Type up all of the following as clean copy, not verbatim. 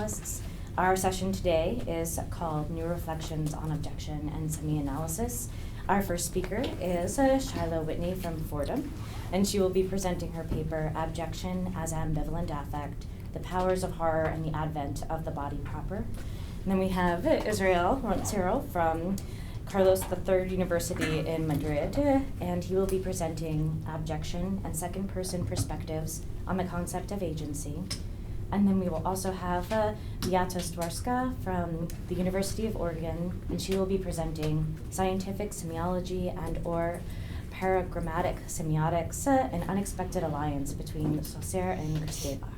panelists. Our session today is called New Reflections on Abjection and Semianalysis. Our first speaker is Shiloh Whitney from Fordham, and she will be presenting her paper, Abjection as Ambivalent Affect, the Powers of Horror and the Advent of the Body Proper. And then we have Israel Roncero from Carlos III University in Madrid, and he will be presenting Abjection and second-person perspectives on the concept of agency. And then we will also have Beata Stawarska from the University of Oregon, and she will be presenting Scientific Semiology and/or Paragrammatic Semiotics, an unexpected alliance between Saussure and Kristeva.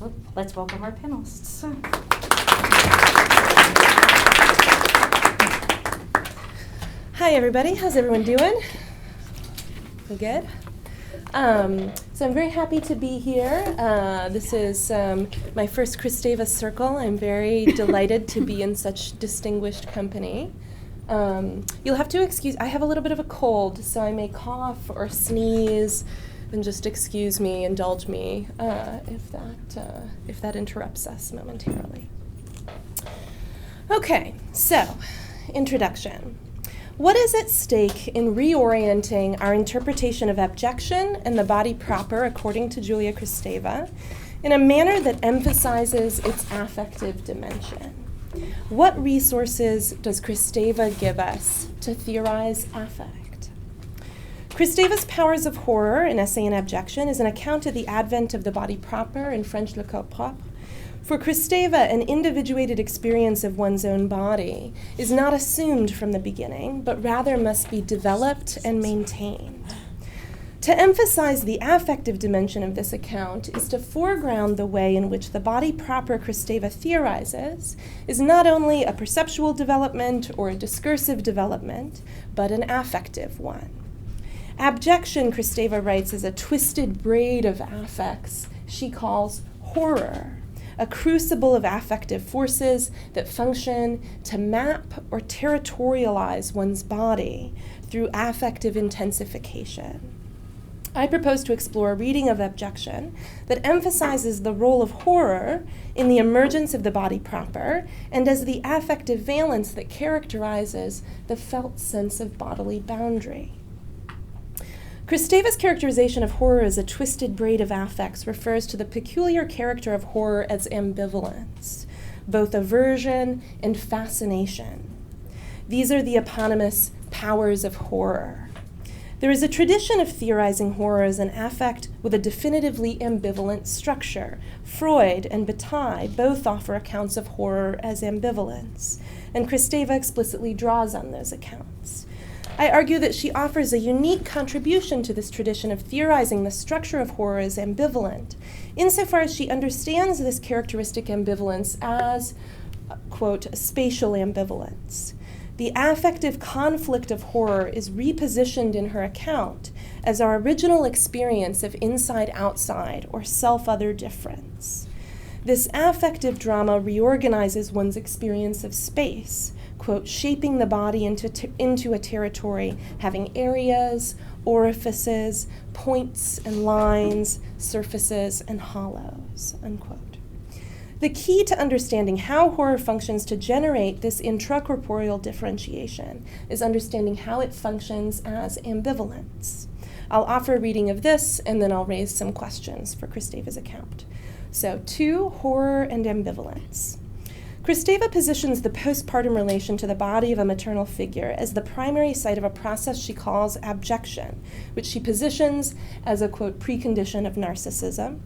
Well, let's welcome our panelists. Hi, everybody. How's everyone doing? We good? So I'm very happy to be here. This is my first Kristeva Circle. I'm very delighted to be in such distinguished company. You'll have to excuse, I have a little bit of a cold, so I may cough or sneeze, and just excuse me, indulge me, if that interrupts us momentarily. Okay, so, introduction. What is at stake in reorienting our interpretation of abjection and the body proper, according to Julia Kristeva, in a manner that emphasizes its affective dimension? What resources does Kristeva give us to theorize affect? Kristeva's Powers of Horror, an essay in abjection, is an account of the advent of the body proper, in French, le corps propre. For Kristeva, an individuated experience of one's own body is not assumed from the beginning, but rather must be developed and maintained. To emphasize the affective dimension of this account is to foreground the way in which the body proper Kristeva theorizes is not only a perceptual development or a discursive development, but an affective one. Abjection, Kristeva writes, is a twisted braid of affects she calls horror, a crucible of affective forces that function to map or territorialize one's body through affective intensification. I propose to explore a reading of abjection that emphasizes the role of horror in the emergence of the body proper and as the affective valence that characterizes the felt sense of bodily boundary. Kristeva's characterization of horror as a twisted braid of affects refers to the peculiar character of horror as ambivalence, both aversion and fascination. These are the eponymous powers of horror. There is a tradition of theorizing horror as an affect with a definitively ambivalent structure. Freud and Bataille both offer accounts of horror as ambivalence, and Kristeva explicitly draws on those accounts. I argue that she offers a unique contribution to this tradition of theorizing the structure of horror as ambivalent, insofar as she understands this characteristic ambivalence as, quote, spatial ambivalence. The affective conflict of horror is repositioned in her account as our original experience of inside-outside or self-other difference. This affective drama reorganizes one's experience of space, quote, shaping the body into a territory having areas, orifices, points and lines, surfaces and hollows, unquote. The key to understanding how horror functions to generate this intracorporeal differentiation is understanding how it functions as ambivalence. I'll offer a reading of this, and then I'll raise some questions for Kristeva's account. So, 2, horror and ambivalence. Kristeva positions the postpartum relation to the body of a maternal figure as the primary site of a process she calls abjection, which she positions as a, quote, precondition of narcissism.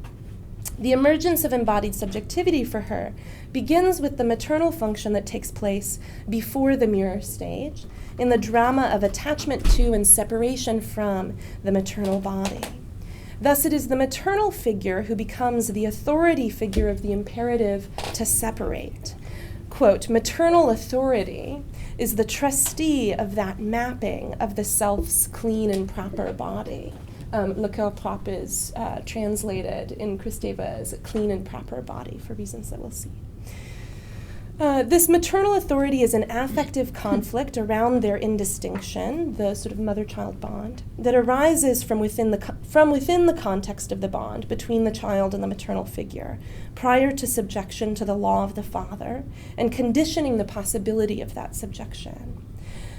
The emergence of embodied subjectivity for her begins with the maternal function that takes place before the mirror stage, in the drama of attachment to and separation from the maternal body. Thus, it is the maternal figure who becomes the authority figure of the imperative to separate. Quote, maternal authority is the trustee of that mapping of the self's clean and proper body. Le corps propre is translated in Kristeva as a clean and proper body for reasons that we'll see. This maternal authority is an affective conflict around their indistinction, the sort of mother-child bond, that arises from within the context of the bond between the child and the maternal figure, prior to subjection to the law of the father, and conditioning the possibility of that subjection.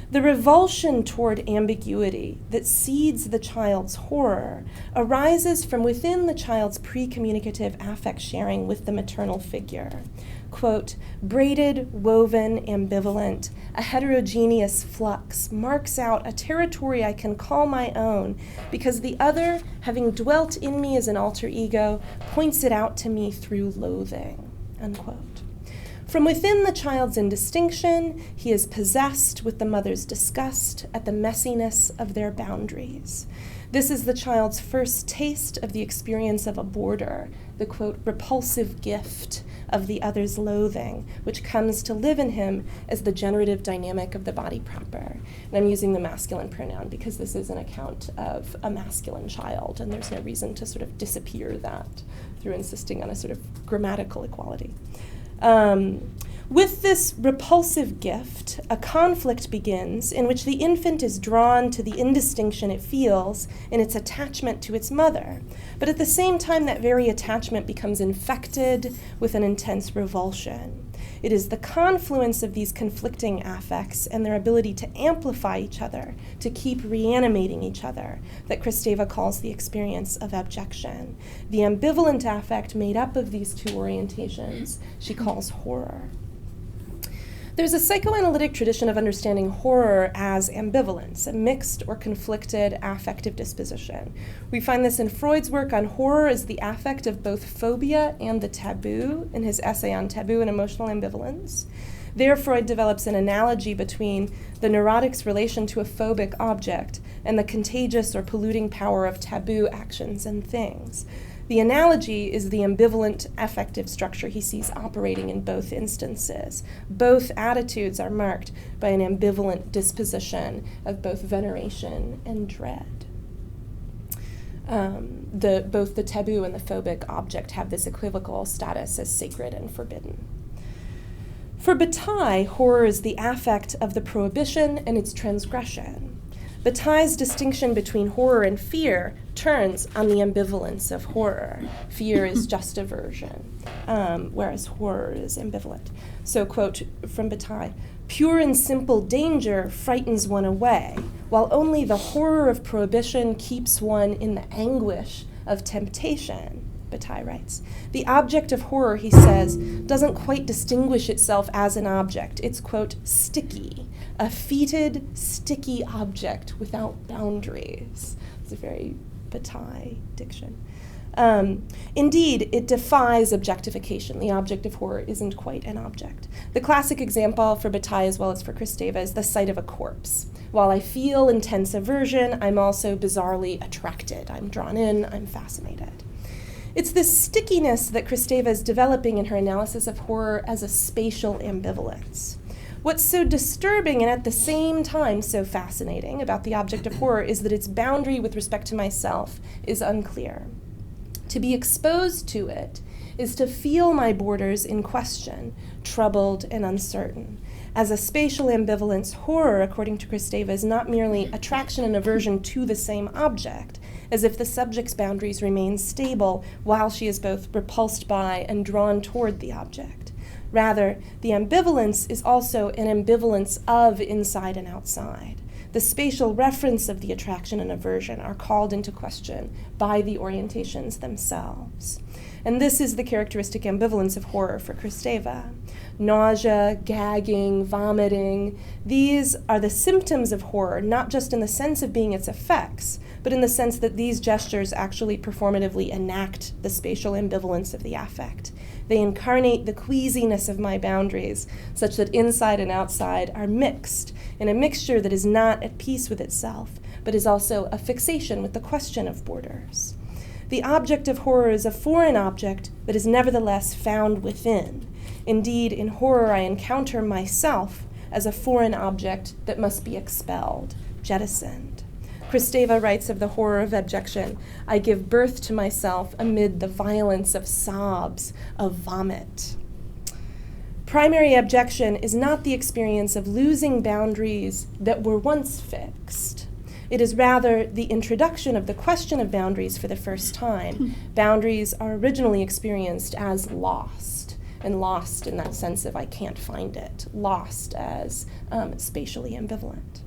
The revulsion toward ambiguity that seeds the child's horror arises from within the child's pre-communicative affect sharing with the maternal figure. Quote, braided, woven, ambivalent, a heterogeneous flux marks out a territory I can call my own because the other, having dwelt in me as an alter ego, points it out to me through loathing, unquote. From within the child's indistinction, he is possessed with the mother's disgust at the messiness of their boundaries. This is the child's first taste of the experience of a border, the, quote, repulsive gift of the other's loathing, which comes to live in him as the generative dynamic of the body proper. And I'm using the masculine pronoun because this is an account of a masculine child, and there's no reason to sort of disappear that through insisting on a sort of grammatical equality. With this repulsive gift, a conflict begins in which the infant is drawn to the indistinction it feels in its attachment to its mother. But at the same time, that very attachment becomes infected with an intense revulsion. It is the confluence of these conflicting affects and their ability to amplify each other, to keep reanimating each other, that Kristeva calls the experience of abjection. The ambivalent affect made up of these two orientations she calls horror. There's a psychoanalytic tradition of understanding horror as ambivalence, a mixed or conflicted affective disposition. We find this in Freud's work on horror as the affect of both phobia and the taboo in his essay on taboo and emotional ambivalence. There, Freud develops an analogy between the neurotic's relation to a phobic object and the contagious or polluting power of taboo actions and things. The analogy is the ambivalent affective structure he sees operating in both instances. Both attitudes are marked by an ambivalent disposition of both veneration and dread. Both the taboo and the phobic object have this equivocal status as sacred and forbidden. For Bataille, horror is the affect of the prohibition and its transgression. Bataille's distinction between horror and fear turns on the ambivalence of horror. Fear is just aversion, whereas horror is ambivalent. So, quote from Bataille, pure and simple danger frightens one away, while only the horror of prohibition keeps one in the anguish of temptation. Bataille writes, the object of horror, he says, doesn't quite distinguish itself as an object. It's, quote, sticky, a fetid, sticky object without boundaries. It's a very Bataille diction. Indeed, it defies objectification. The object of horror isn't quite an object. The classic example for Bataille as well as for Kristeva is the sight of a corpse. While I feel intense aversion, I'm also bizarrely attracted. I'm drawn in, I'm fascinated. It's this stickiness that Kristeva is developing in her analysis of horror as a spatial ambivalence. What's so disturbing and at the same time so fascinating about the object of horror is that its boundary with respect to myself is unclear. To be exposed to it is to feel my borders in question, troubled and uncertain. As a spatial ambivalence, horror, according to Kristeva, is not merely attraction and aversion to the same object, as if the subject's boundaries remain stable while she is both repulsed by and drawn toward the object. Rather, the ambivalence is also an ambivalence of inside and outside. The spatial reference of the attraction and aversion are called into question by the orientations themselves. And this is the characteristic ambivalence of horror for Kristeva. Nausea, gagging, vomiting, these are the symptoms of horror, not just in the sense of being its effects, but in the sense that these gestures actually performatively enact the spatial ambivalence of the affect. They incarnate the queasiness of my boundaries, such that inside and outside are mixed, in a mixture that is not at peace with itself, but is also a fixation with the question of borders. The object of horror is a foreign object that is nevertheless found within. Indeed, in horror I encounter myself as a foreign object that must be expelled, jettisoned. Kristeva writes of the horror of abjection, I give birth to myself amid the violence of sobs, of vomit. Primary abjection is not the experience of losing boundaries that were once fixed. It is rather the introduction of the question of boundaries for the first time. Boundaries are originally experienced as lost, and lost in that sense of I can't find it, lost as spatially ambivalent.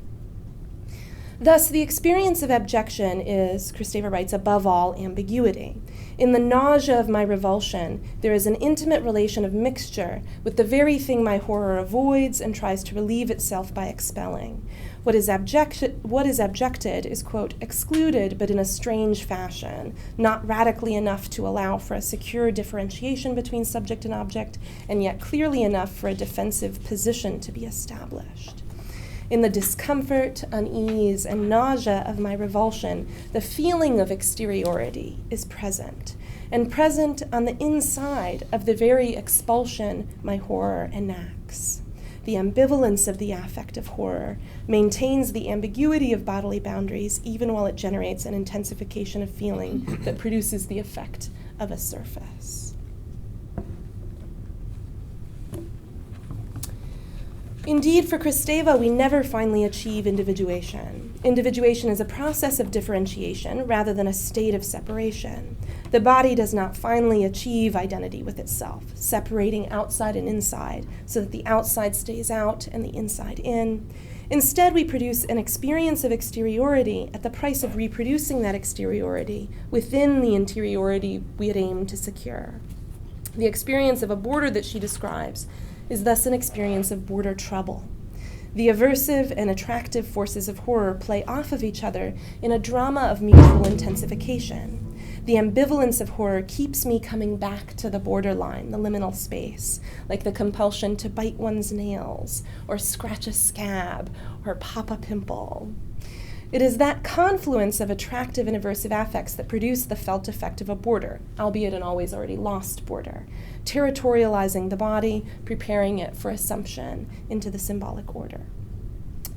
Thus, the experience of abjection is, Kristeva writes, above all ambiguity. In the nausea of my revulsion, there is an intimate relation of mixture with the very thing my horror avoids and tries to relieve itself by expelling. What is abjected is, quote, excluded, but in a strange fashion, not radically enough to allow for a secure differentiation between subject and object, and yet clearly enough for a defensive position to be established. In the discomfort, unease, and nausea of my revulsion, the feeling of exteriority is present, and present on the inside of the very expulsion my horror enacts. The ambivalence of the affect of horror maintains the ambiguity of bodily boundaries even while it generates an intensification of feeling that produces the effect of a surface. Indeed, for Kristeva, we never finally achieve individuation. Individuation is a process of differentiation rather than a state of separation. The body does not finally achieve identity with itself, separating outside and inside so that the outside stays out and the inside in. Instead, we produce an experience of exteriority at the price of reproducing that exteriority within the interiority we had aimed to secure. The experience of a border that she describes is thus an experience of border trouble. The aversive and attractive forces of horror play off of each other in a drama of mutual intensification. The ambivalence of horror keeps me coming back to the borderline, the liminal space, like the compulsion to bite one's nails, or scratch a scab, or pop a pimple. It is that confluence of attractive and aversive affects that produce the felt effect of a border, albeit an always already lost border, territorializing the body, preparing it for assumption into the symbolic order.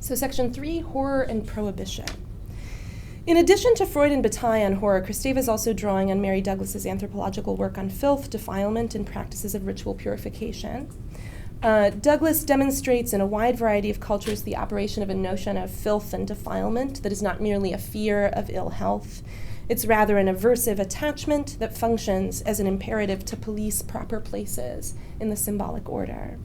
So section 3, horror and prohibition. In addition to Freud and Bataille on horror, Kristeva is also drawing on Mary Douglas's anthropological work on filth, defilement, and practices of ritual purification. Douglas demonstrates in a wide variety of cultures the operation of a notion of filth and defilement that is not merely a fear of ill health. It's rather an aversive attachment that functions as an imperative to police proper places in the symbolic order.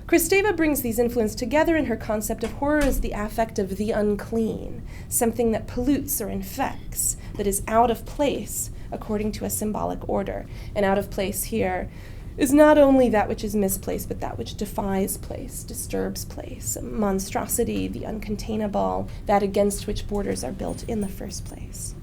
Kristeva brings these influences together in her concept of horror as the affect of the unclean, something that pollutes or infects, that is out of place according to a symbolic order. And out of place here is not only that which is misplaced, but that which defies place, disturbs place, monstrosity, the uncontainable, that against which borders are built in the first place.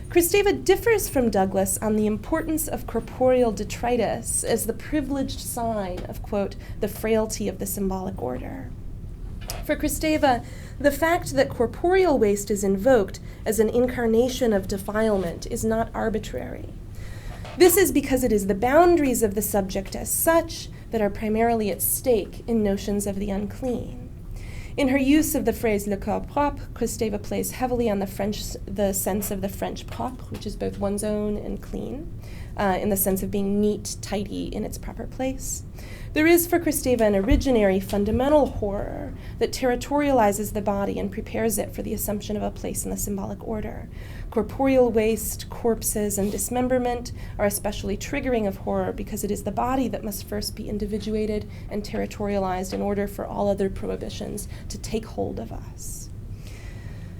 Kristeva differs from Douglas on the importance of corporeal detritus as the privileged sign of, quote, the frailty of the symbolic order. For Kristeva, the fact that corporeal waste is invoked as an incarnation of defilement is not arbitrary. This is because it is the boundaries of the subject as such that are primarily at stake in notions of the unclean. In her use of the phrase le corps propre, Kristeva plays heavily on the sense of the French propre, which is both one's own and clean, in the sense of being neat, tidy, in its proper place. There is for Kristeva an originary, fundamental horror that territorializes the body and prepares it for the assumption of a place in the symbolic order. Corporeal waste, corpses, and dismemberment are especially triggering of horror because it is the body that must first be individuated and territorialized in order for all other prohibitions to take hold of us.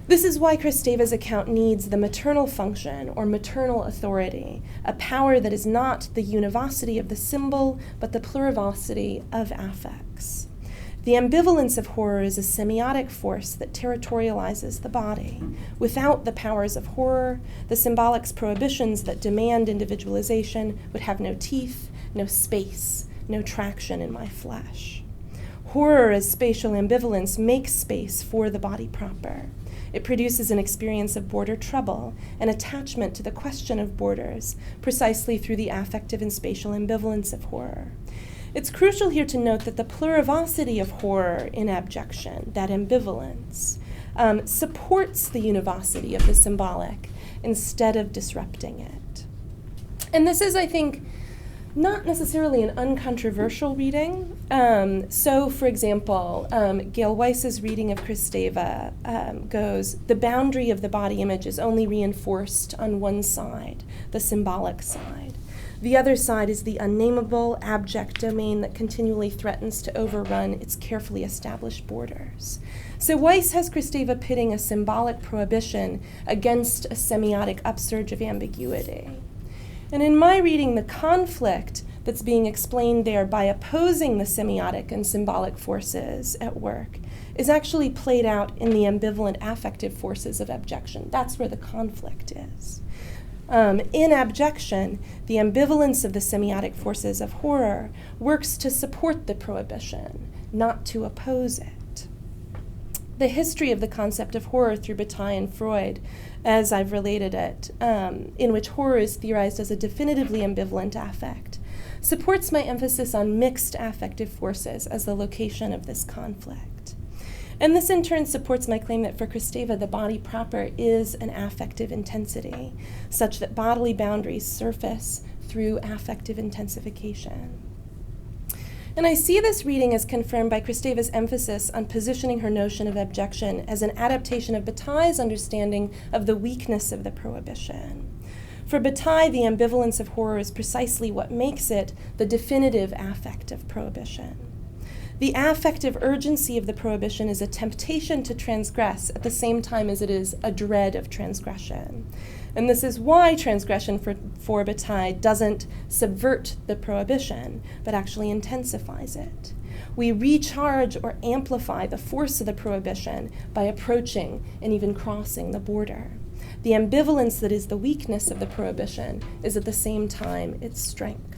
This is why Kristeva's account needs the maternal function or maternal authority, a power that is not the univocity of the symbol, but the plurivocity of affects. The ambivalence of horror is a semiotic force that territorializes the body. Without the powers of horror, the symbolic's prohibitions that demand individualization would have no teeth, no space, no traction in my flesh. Horror as spatial ambivalence makes space for the body proper. It produces an experience of border trouble, an attachment to the question of borders, precisely through the affective and spatial ambivalence of horror. It's crucial here to note that the plurivocity of horror in abjection, that ambivalence, supports the univocity of the symbolic instead of disrupting it. And this is, I think, not necessarily an uncontroversial reading. So, for example, Gail Weiss's reading of Kristeva goes, the boundary of the body image is only reinforced on one side, the symbolic side. The other side is the unnameable, abject domain that continually threatens to overrun its carefully established borders. So Weiss has Kristeva pitting a symbolic prohibition against a semiotic upsurge of ambiguity. And in my reading, the conflict that's being explained there by opposing the semiotic and symbolic forces at work is actually played out in the ambivalent affective forces of abjection. That's where the conflict is. In abjection, the ambivalence of the semiotic forces of horror works to support the prohibition, not to oppose it. The history of the concept of horror through Bataille and Freud, as I've related it, in which horror is theorized as a definitively ambivalent affect, supports my emphasis on mixed affective forces as the location of this conflict. And this in turn supports my claim that for Kristeva, the body proper is an affective intensity, such that bodily boundaries surface through affective intensification. And I see this reading as confirmed by Kristeva's emphasis on positioning her notion of abjection as an adaptation of Bataille's understanding of the weakness of the prohibition. For Bataille, the ambivalence of horror is precisely what makes it the definitive affect of prohibition. The affective urgency of the prohibition is a temptation to transgress at the same time as it is a dread of transgression. And this is why transgression for Bataille doesn't subvert the prohibition, but actually intensifies it. We recharge or amplify the force of the prohibition by approaching and even crossing the border. The ambivalence that is the weakness of the prohibition is at the same time its strength.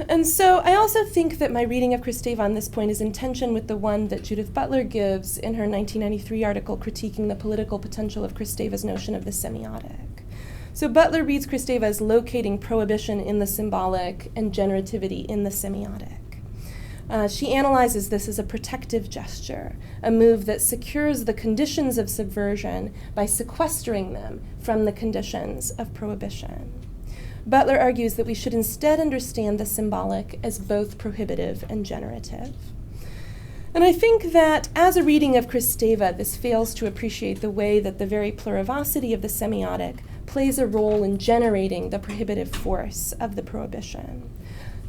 And so I also think that my reading of Kristeva on this point is in tension with the one that Judith Butler gives in her 1993 article critiquing the political potential of Kristeva's notion of the semiotic. So Butler reads Kristeva as locating prohibition in the symbolic and generativity in the semiotic. She analyzes this as a protective gesture, a move that secures the conditions of subversion by sequestering them from the conditions of prohibition. Butler argues that we should instead understand the symbolic as both prohibitive and generative. And I think that as a reading of Kristeva, this fails to appreciate the way that the very plurivocity of the semiotic plays a role in generating the prohibitive force of the prohibition.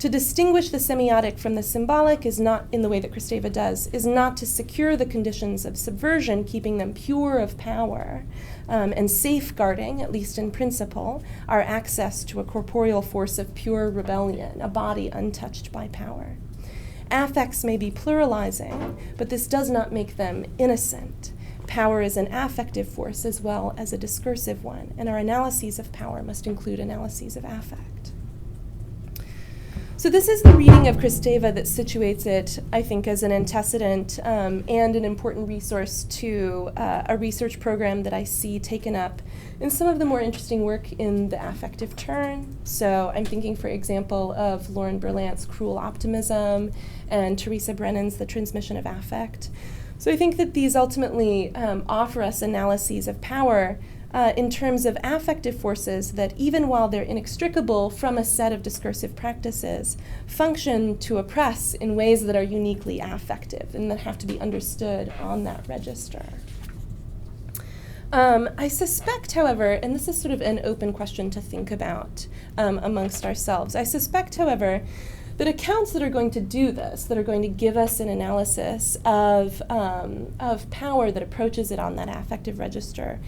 To distinguish the semiotic from the symbolic is not, in the way that Kristeva does, is not to secure the conditions of subversion, keeping them pure of power, and safeguarding, at least in principle, our access to a corporeal force of pure rebellion, a body untouched by power. Affects may be pluralizing, but this does not make them innocent. Power is an affective force as well as a discursive one, and our analyses of power must include analyses of affect. So this is the reading of Kristeva that situates it, I think, as an antecedent and an important resource to a research program that I see taken up in some of the more interesting work in the affective turn. So I'm thinking, for example, of Lauren Berlant's Cruel Optimism and Teresa Brennan's The Transmission of Affect. So I think that these ultimately offer us analyses of power in terms of affective forces that, even while they're inextricable from a set of discursive practices, function to oppress in ways that are uniquely affective and that have to be understood on that register. I suspect, however, and this is sort of an open question to think about amongst ourselves, I suspect, however, that accounts that are going to do this, that are going to give us an analysis of power that approaches it on that affective register,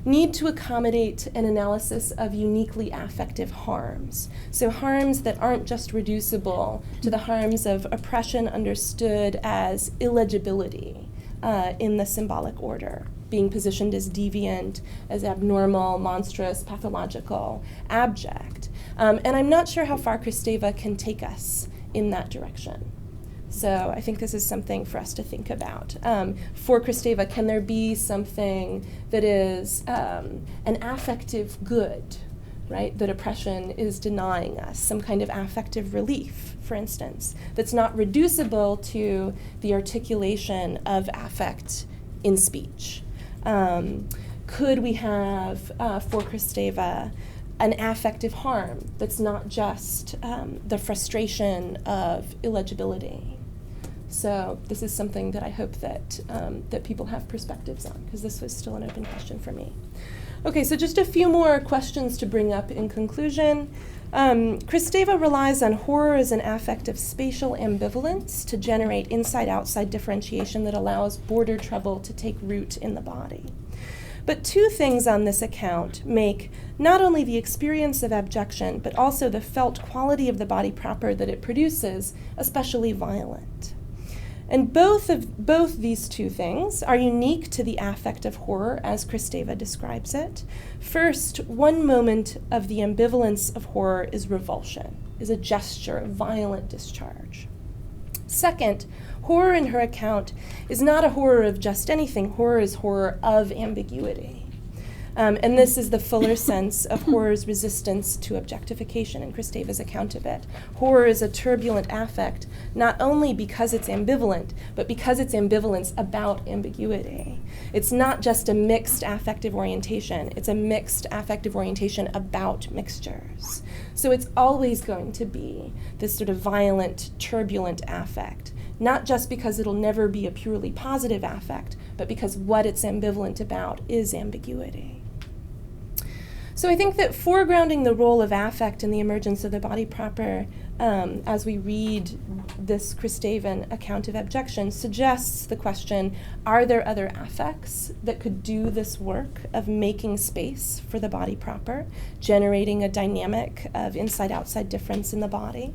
need to accommodate an analysis of uniquely affective harms. So harms that aren't just reducible to the harms of oppression understood as illegibility in the symbolic order, being positioned as deviant, as abnormal, monstrous, pathological, abject. And I'm not sure how far Kristeva can take us in that direction. So I think this is something for us to think about. For Kristeva, can there be something that is an affective good, right, that oppression is denying us, some kind of affective relief, for instance, that's not reducible to the articulation of affect in speech? Could we have, for Kristeva, an affective harm that's not just the frustration of illegibility. So this is something that I hope that, that people have perspectives on, because this was still an open question for me. Okay, so just a few more questions to bring up in conclusion. Kristeva relies on horror as an affective spatial ambivalence to generate inside-outside differentiation that allows border trouble to take root in the body. But two things on this account make not only the experience of abjection, but also the felt quality of the body proper that it produces especially violent. And both these two things are unique to the affect of horror as Kristeva describes it. First, one moment of the ambivalence of horror is revulsion, is a gesture of violent discharge. Second, horror in her account is not a horror of just anything. Horror is horror of ambiguity. And this is the fuller sense of horror's resistance to objectification in Kristeva's account of it. Horror is a turbulent affect, not only because it's ambivalent, but because it's ambivalence about ambiguity. It's not just a mixed affective orientation, it's a mixed affective orientation about mixtures. So it's always going to be this sort of violent, turbulent affect, not just because it'll never be a purely positive affect, but because what it's ambivalent about is ambiguity. So I think that foregrounding the role of affect in the emergence of the body proper as we read this Kristevan account of abjection suggests the question, are there other affects that could do this work of making space for the body proper, generating a dynamic of inside-outside difference in the body?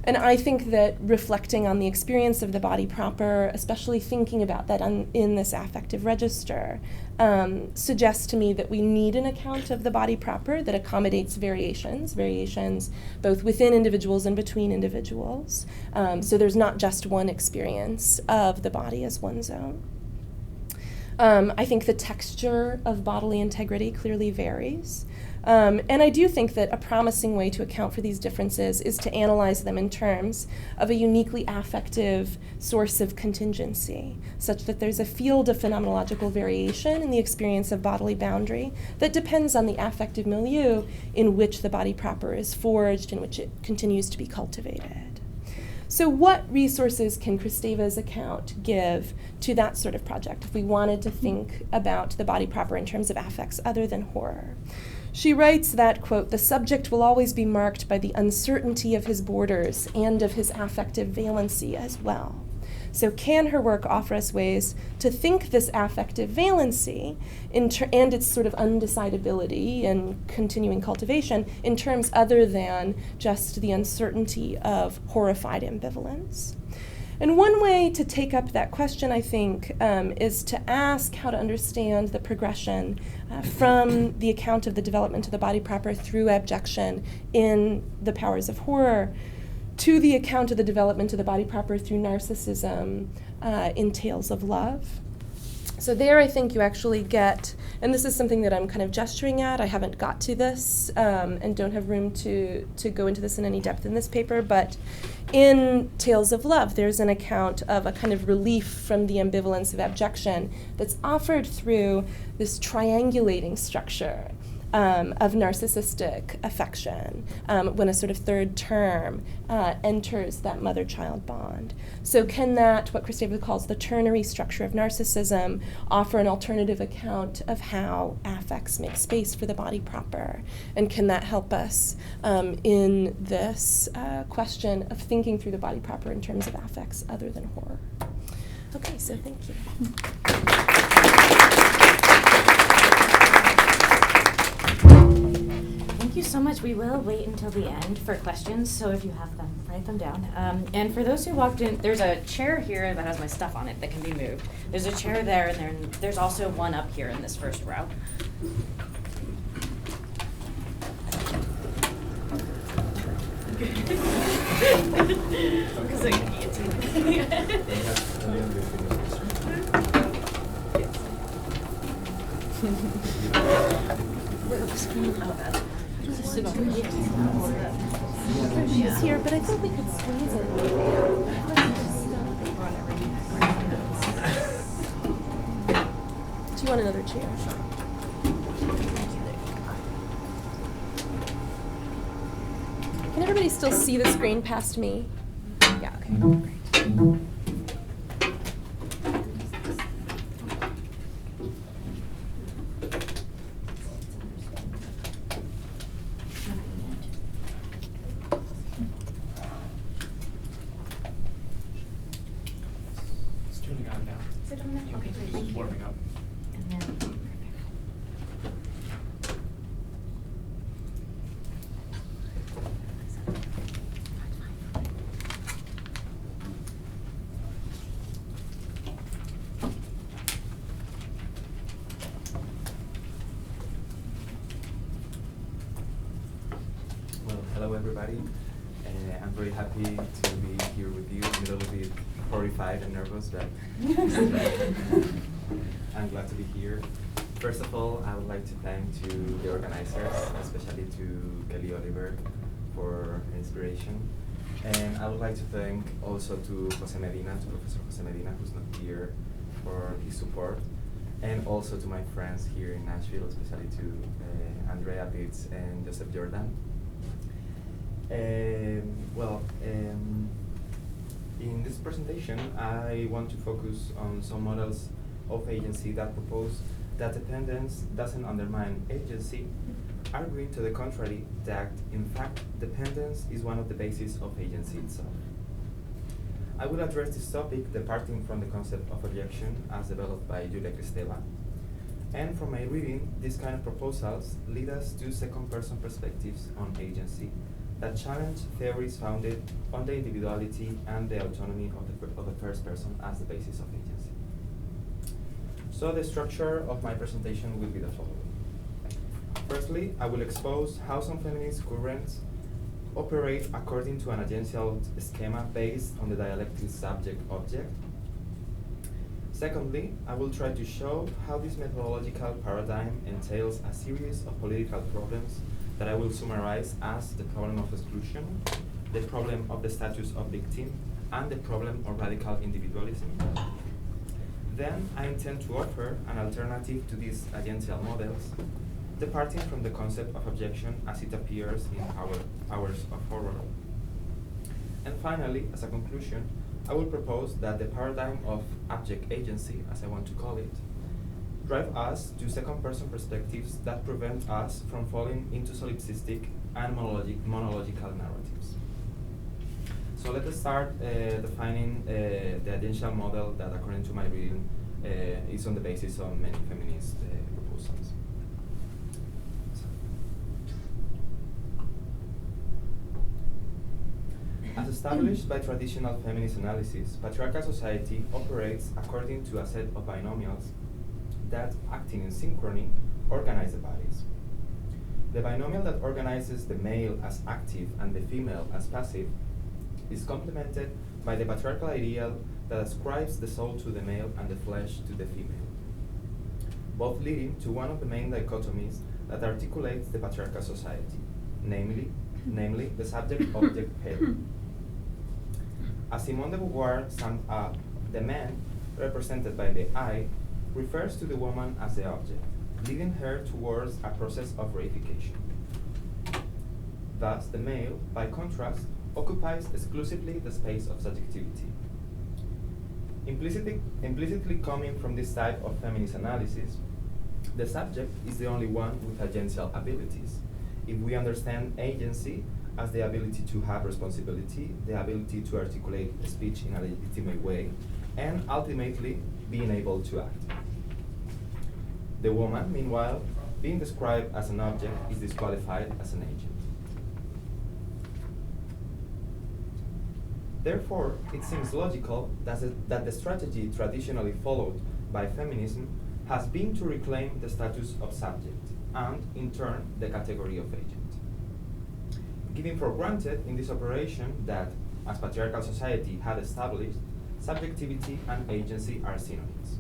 And I think that reflecting on the experience of the body proper, especially thinking about that in this affective register, suggests to me that we need an account of the body proper that accommodates variations both within individuals and between individuals. So there's not just one experience of the body as one's own. I think the texture of bodily integrity clearly varies. And I do think that a promising way to account for these differences is to analyze them in terms of a uniquely affective source of contingency, such that there's a field of phenomenological variation in the experience of bodily boundary that depends on the affective milieu in which the body proper is forged, in which it continues to be cultivated. So what resources can Kristeva's account give to that sort of project if we wanted to think about the body proper in terms of affects other than horror? She writes that, quote, "The subject will always be marked by the uncertainty of his borders and of his affective valency as well." So can her work offer us ways to think this affective valency and its sort of undecidability and continuing cultivation in terms other than just the uncertainty of horrified ambivalence? And one way to take up that question, I think, is to ask how to understand the progression from the account of the development of the body proper through abjection in The Powers of Horror to the account of the development of the body proper through narcissism in Tales of Love. So there I think you actually get, and this is something that I'm kind of gesturing at, I haven't got to this and don't have room to go into this in any depth in this paper, but in Tales of Love there's an account of a kind of relief from the ambivalence of abjection that's offered through this triangulating structure of narcissistic affection when a sort of third term enters that mother-child bond. So can that, what Kristeva calls the ternary structure of narcissism, offer an alternative account of how affects make space for the body proper? And can that help us in this question of thinking through the body proper in terms of affects other than horror? Okay, so thank you. Thank you so much. We will wait until the end for questions, so if you have them, write them down. And for those who walked in, there's a chair here that has my stuff on it that can be moved. There's a chair there, and then there's also one up here in this first row. Because I She's here, but I think we could squeeze it. Do you want another chair? Can everybody still see the screen past me? Yeah, okay, great. It's turning on now. Is it on now? Okay, great. Thank It's you. warming up. And then, perfect. Well, hello everybody. I'm very happy to be here with you. I'm a little bit horrified and nervous, but I'm glad to be here. First of all, I would like to thank to the organizers, especially to Kelly Oliver for inspiration. And I would like to thank also to Jose Medina, to Professor Jose Medina, who's not here, for his support. And also to my friends here in Nashville, especially to Andrea Pitts and Joseph Jordan. In this presentation, I want to focus on some models of agency that propose that dependence doesn't undermine agency, arguing to the contrary that, in fact, dependence is one of the bases of agency itself. I will address this topic departing from the concept of objection as developed by Julia Kristeva. And from my reading, these kind of proposals lead us to second-person perspectives on agency that challenge theories founded on the individuality and the autonomy of the first person as the basis of agency. So the structure of my presentation will be the following. Firstly, I will expose how some feminist currents operate according to an agential schema based on the dialectic subject-object. Secondly, I will try to show how this methodological paradigm entails a series of political problems that I will summarize as the problem of exclusion, the problem of the status of victim, and the problem of radical individualism. Then I intend to offer an alternative to these agential models, departing from the concept of objection as it appears in our powers of horror. And finally, as a conclusion, I will propose that the paradigm of abject agency, as I want to call it, drive us to second-person perspectives that prevent us from falling into solipsistic and monological narratives. So let us start defining the agential model that, according to my reading, is on the basis of many feminist proposals. As established by traditional feminist analysis, patriarchal society operates according to a set of binomials that, acting in synchrony, organize the bodies. The binomial that organizes the male as active and the female as passive is complemented by the patriarchal ideal that ascribes the soul to the male and the flesh to the female, both leading to one of the main dichotomies that articulates the patriarchal society, namely the subject-object pair. As Simone de Beauvoir summed up, the man, represented by the I, refers to the woman as the object, leading her towards a process of reification. Thus, the male, by contrast, occupies exclusively the space of subjectivity. Implicitly coming from this type of feminist analysis, the subject is the only one with agential abilities. If we understand agency as the ability to have responsibility, the ability to articulate speech in a legitimate way, and ultimately being able to act. The woman, meanwhile, being described as an object, is disqualified as an agent. Therefore, it seems logical that the strategy traditionally followed by feminism has been to reclaim the status of subject, and, in turn, the category of agent. Giving for granted in this operation that, as patriarchal society had established, subjectivity and agency are synonyms.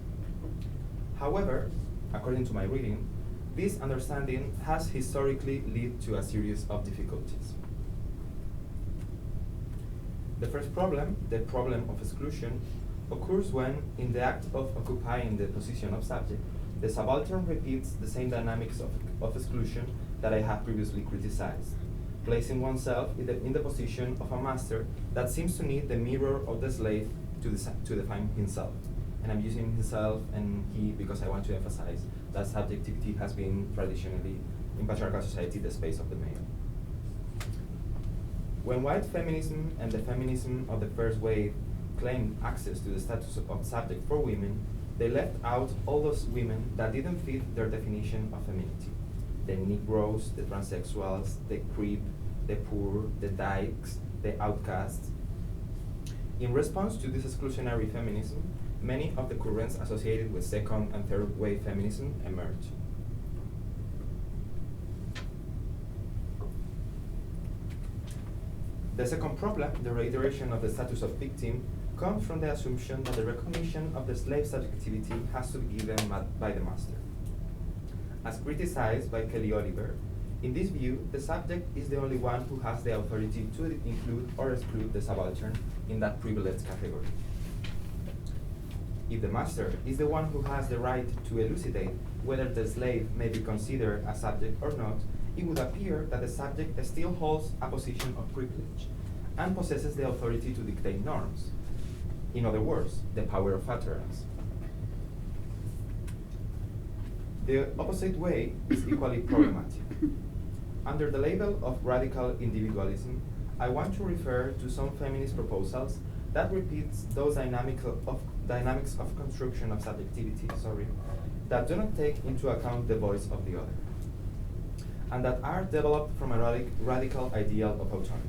However, according to my reading, this understanding has historically led to a series of difficulties. The first problem, the problem of exclusion, occurs when, in the act of occupying the position of subject, the subaltern repeats the same dynamics of exclusion that I have previously criticized, placing oneself in the position of a master that seems to need the mirror of the slave to define himself. And I'm using himself and he because I want to emphasize that subjectivity has been traditionally, in patriarchal society, the space of the male. When white feminism and the feminism of the first wave claimed access to the status of subject for women, they left out all those women that didn't fit their definition of femininity. The Negroes, the transsexuals, the creep, the poor, the dykes, the outcasts. In response to this exclusionary feminism, many of the currents associated with second and third wave feminism emerged. The second problem, the reiteration of the status of victim, comes from the assumption that the recognition of the slave subjectivity has to be given by the master. As criticized by Kelly Oliver, in this view, the subject is the only one who has the authority to include or exclude the subaltern in that privileged category. If the master is the one who has the right to elucidate whether the slave may be considered a subject or not, it would appear that the subject still holds a position of privilege and possesses the authority to dictate norms. In other words, the power of utterance. The opposite way is equally problematic. Under the label of radical individualism, I want to refer to some feminist proposals that repeats those dynamics of construction of subjectivity, that do not take into account the voice of the other, and that are developed from a radical ideal of autonomy.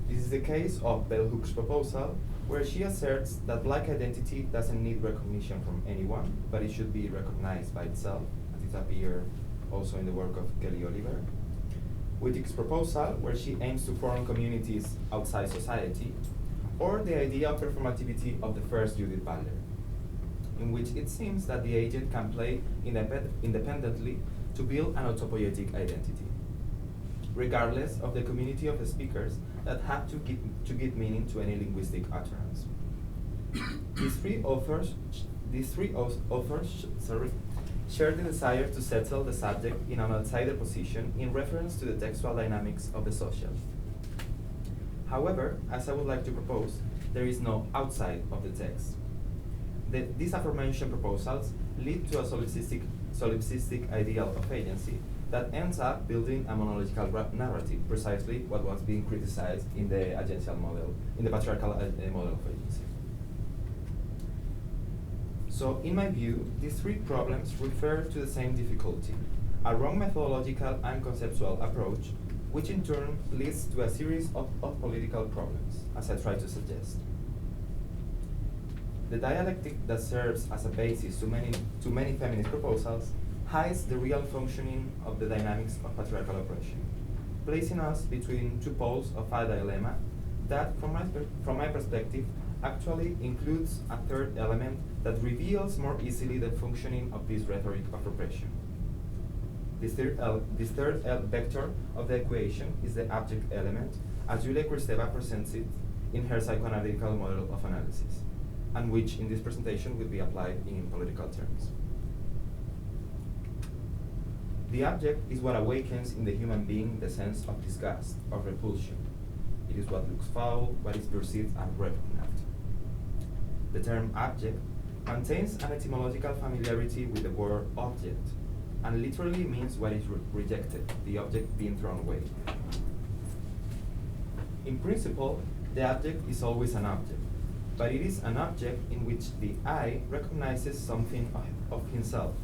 This is the case of Bell Hook's proposal, where she asserts that black identity doesn't need recognition from anyone, but it should be recognized by itself, as it appears also in the work of Kelly Oliver. Wittig's proposal, where she aims to form communities outside society, or the idea of performativity of the first Judith Butler, in which it seems that the agent can play independently to build an autopoietic identity, regardless of the community of the speakers that have to give meaning to any linguistic utterance. These three authors share the desire to settle the subject in an outsider position in reference to the textual dynamics of the social. However, as I would like to propose, there is no outside of the text. These aforementioned proposals lead to a solipsistic ideal of agency that ends up building a monological narrative, precisely what was being criticized in the agential model, in the patriarchal model of agency. So, in my view, these three problems refer to the same difficulty, a wrong methodological and conceptual approach, which in turn leads to a series of political problems, as I try to suggest. The dialectic that serves as a basis to many feminist proposals hides the real functioning of the dynamics of patriarchal oppression, placing us between two poles of a dilemma that, from my perspective, actually includes a third element that reveals more easily the functioning of this rhetoric of oppression. This third vector of the equation is the abject element, as Julia Kristeva presents it in her psychoanalytical model of analysis, and which in this presentation will be applied in political terms. The abject is what awakens in the human being the sense of disgust, of repulsion. It is what looks foul, what is perceived and repugnant. The term abject maintains an etymological familiarity with the word object, and literally means what is rejected, the object being thrown away. In principle, the object is always an object, but it is an object in which the I recognizes something of himself,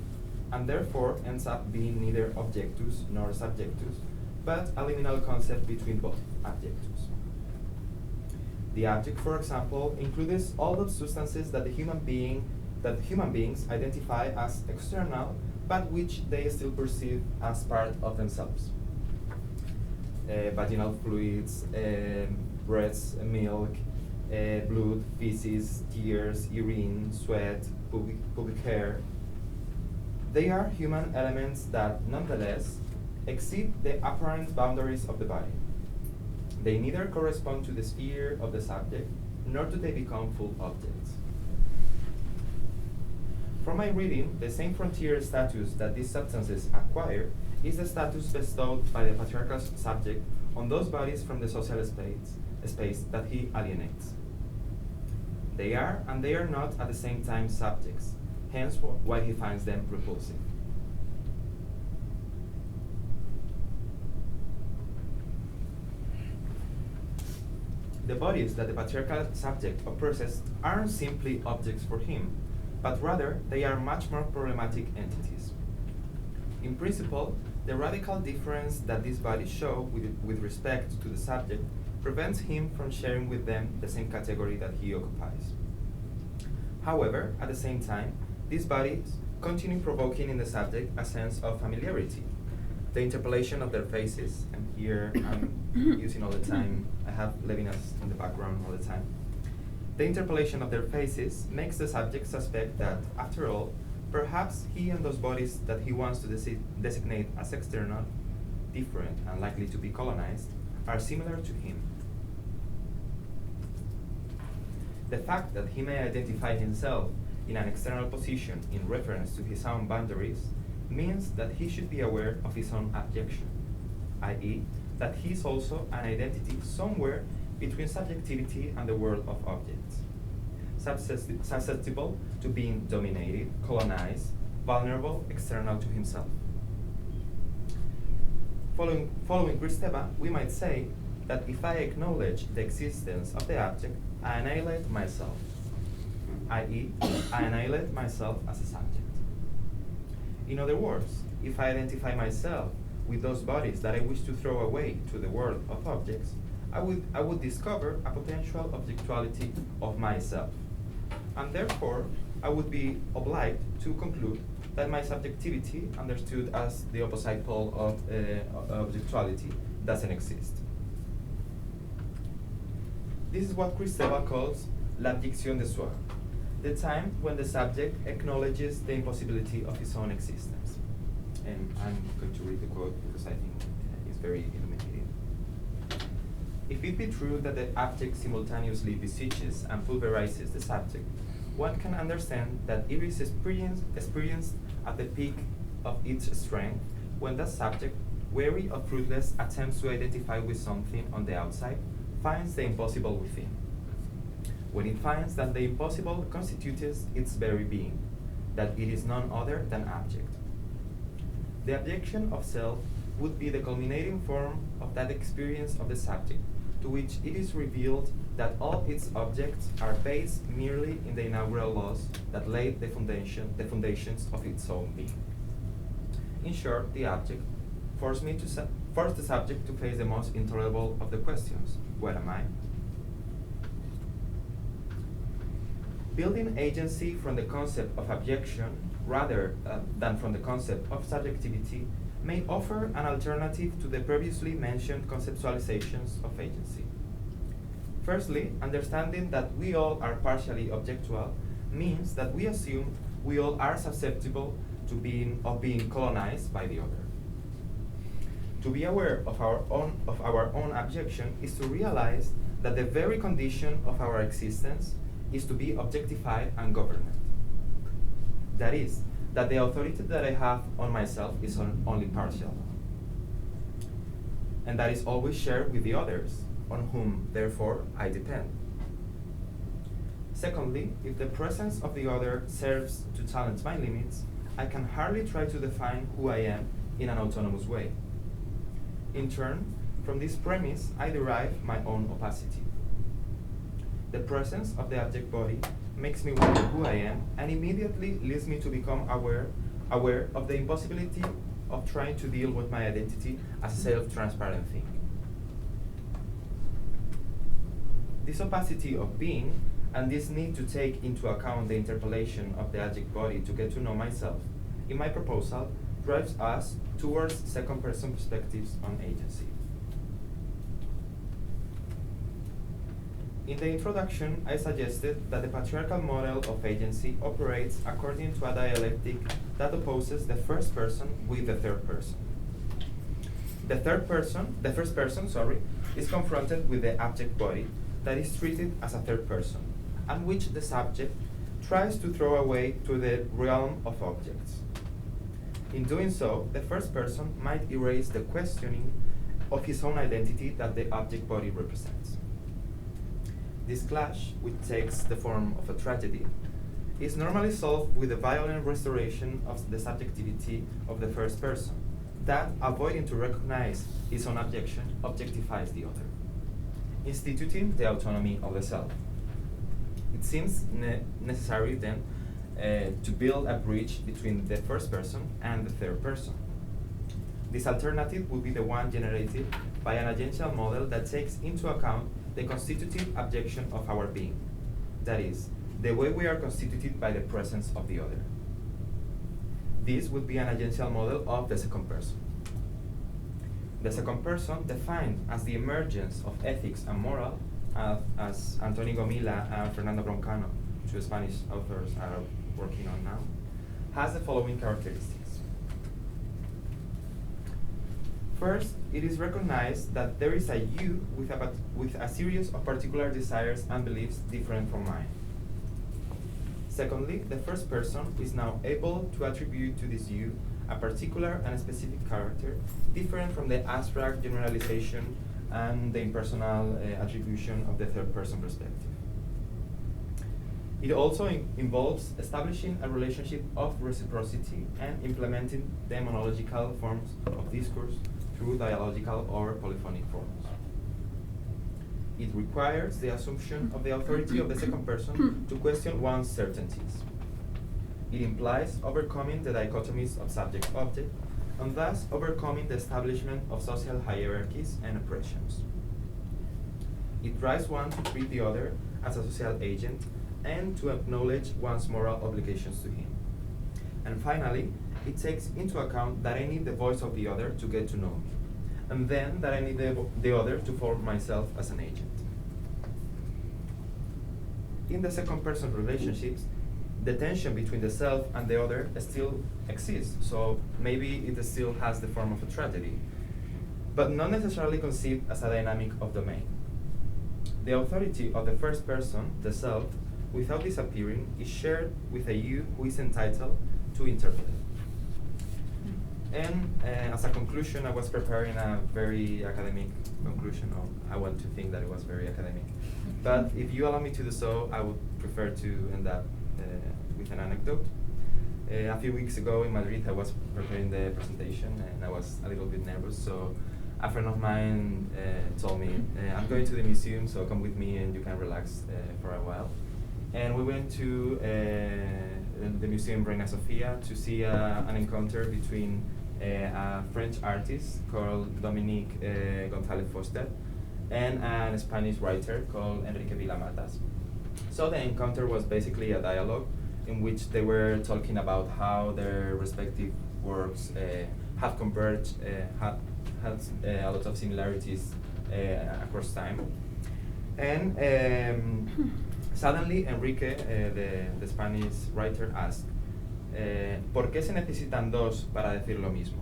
and therefore ends up being neither objectus nor subjectus, but a liminal concept between both objectus. The object, for example, includes all those substances that human beings identify as external, but which they still perceive as part of themselves. Vaginal fluids, breast, milk, blood, feces, tears, urine, sweat, pubic hair. They are human elements that, nonetheless, exceed the apparent boundaries of the body. They neither correspond to the sphere of the subject, nor do they become full objects. From my reading, the same frontier status that these substances acquire is the status bestowed by the patriarchal subject on those bodies from the social space that he alienates. They are and they are not at the same time subjects, hence why he finds them repulsive. The bodies that the patriarchal subject oppresses aren't simply objects for him, but rather they are much more problematic entities. In principle, the radical difference that these bodies show with respect to the subject prevents him from sharing with them the same category that he occupies. However, at the same time, these bodies continue provoking in the subject a sense of familiarity. The interpolation of their faces, and here I'm using all the time, I have Levinas in the background all the time. The interpolation of their faces makes the subject suspect that, after all, perhaps he and those bodies that he wants to designate as external, different, and likely to be colonized, are similar to him. The fact that he may identify himself in an external position in reference to his own boundaries means that he should be aware of his own abjection, i.e., that he is also an identity somewhere between subjectivity and the world of objects, susceptible to being dominated, colonized, vulnerable, external to himself. Following Kristeva, we might say that if I acknowledge the existence of the object, I annihilate myself, i.e., I annihilate myself as a subject. In other words, if I identify myself with those bodies that I wish to throw away to the world of objects, I would discover a potential objectuality of myself. And therefore, I would be obliged to conclude that my subjectivity, understood as the opposite pole of objectuality, doesn't exist. This is what Kristeva calls l'abjection de soi, the time when the subject acknowledges the impossibility of his own existence. And I'm going to read the quote because I think it's very illuminating. If it be true that the object simultaneously besieges and pulverizes the subject, one can understand that it is experienced at the peak of its strength when the subject, weary of fruitless attempts to identify with something on the outside, finds the impossible within. When it finds that the impossible constitutes its very being, that it is none other than object. The abjection of self would be the culminating form of that experience of the subject, to which it is revealed that all its objects are based merely in the inaugural laws that laid the foundations of its own being. In short, the object forced the subject to face the most intolerable of the questions: what am I? Building agency from the concept of abjection rather than from the concept of subjectivity may offer an alternative to the previously mentioned conceptualizations of agency. Firstly, understanding that we all are partially objectual means that we assume we all are susceptible to being colonized by the other. To be aware of our own abjection is to realize that the very condition of our existence is to be objectified and governed. That is, that the authority that I have on myself is only partial. And that is always shared with the others, on whom, therefore, I depend. Secondly, if the presence of the other serves to challenge my limits, I can hardly try to define who I am in an autonomous way. In turn, from this premise, I derive my own opacity. The presence of the object body makes me wonder who I am and immediately leads me to become aware of the impossibility of trying to deal with my identity as a self-transparent thing. This opacity of being and this need to take into account the interpolation of the object body to get to know myself, in my proposal, drives us towards second-person perspectives on agency. In the introduction, I suggested that the patriarchal model of agency operates according to a dialectic that opposes the first person with the third person. The first person, is confronted with the object body that is treated as a third person, and which the subject tries to throw away to the realm of objects. In doing so, the first person might erase the questioning of his own identity that the object body represents. This clash, which takes the form of a tragedy, is normally solved with the violent restoration of the subjectivity of the first person, that, avoiding to recognize his own objection, objectifies the other, instituting the autonomy of the self. It seems necessary then to build a bridge between the first person and the third person. This alternative would be the one generated by an agential model that takes into account the constitutive objection of our being, that is, the way we are constituted by the presence of the other. This would be an agential model of the second person. The second person, defined as the emergence of ethics and moral, as Antonio Gomila and Fernando Broncano, two Spanish authors, are working on now, has the following characteristics. First, it is recognized that there is a you with a series of particular desires and beliefs different from mine. Secondly, the first person is now able to attribute to this you a particular and a specific character different from the abstract generalization and the impersonal attribution of the third person perspective. It also involves establishing a relationship of reciprocity and implementing demonological forms of discourse through dialogical or polyphonic forms. It requires the assumption of the authority of the second person to question one's certainties. It implies overcoming the dichotomies of subject-object, and thus overcoming the establishment of social hierarchies and oppressions. It drives one to treat the other as a social agent and to acknowledge one's moral obligations to him. And finally, it takes into account that I need the voice of the other to get to know me, and then that I need the other to form myself as an agent. In the second person relationships, the tension between the self and the other still exists, so maybe it still has the form of a tragedy, but not necessarily conceived as a dynamic of domain. The authority of the first person, the self, without disappearing, is shared with a you who is entitled to interpret it. And as a conclusion, I was preparing a very academic conclusion, or I want to think that it was very academic. But if you allow me to do so, I would prefer to end up with an anecdote. A few weeks ago in Madrid, I was preparing the presentation and I was a little bit nervous, so a friend of mine told me, I'm going to the museum, so come with me and you can relax for a while. And we went to the museum Reina Sofia to see an encounter between a French artist called Dominique González Foster and a Spanish writer called Enrique Villamatas. So the encounter was basically a dialogue in which they were talking about how their respective works have converged, had a lot of similarities across time. And suddenly Enrique, the Spanish writer, asked, ¿Por qué se necesitan dos para decir lo mismo?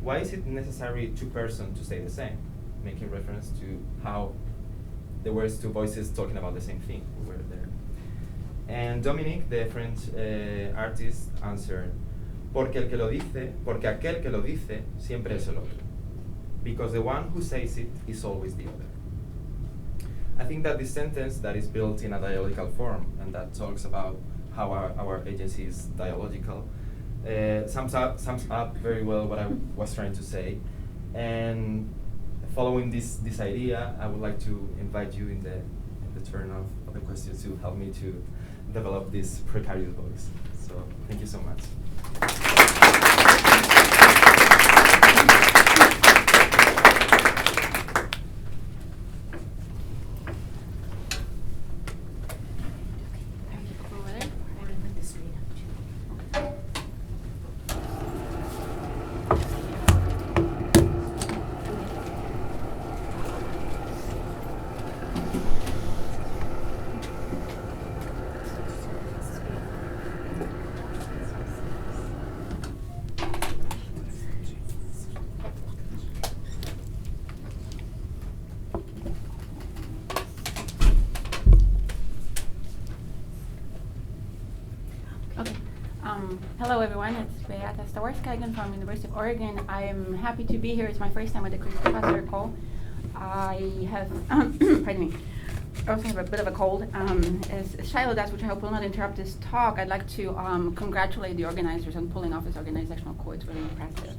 Why is it necessary two persons to say the same? Making reference to how there were two voices talking about the same thing who were there. And Dominique, the French artist, answered, porque aquel que lo dice siempre es el otro. Because the one who says it is always the other. I think that this sentence that is built in a dialogical form and that talks about how our agency is dialogical sums up very well what I was trying to say. And following this idea, I would like to invite you in the turn of the questions to help me to develop this precarious voice. So thank you so much. Hello everyone, it's Beata Stawarska again from University of Oregon. I'm happy to be here. It's my first time at the Kristeva Circle. I have, pardon me, I also have a bit of a cold. As Shiloh does, which I hope will not interrupt this talk, I'd like to congratulate the organizers on pulling off this organizational core. It's really impressive.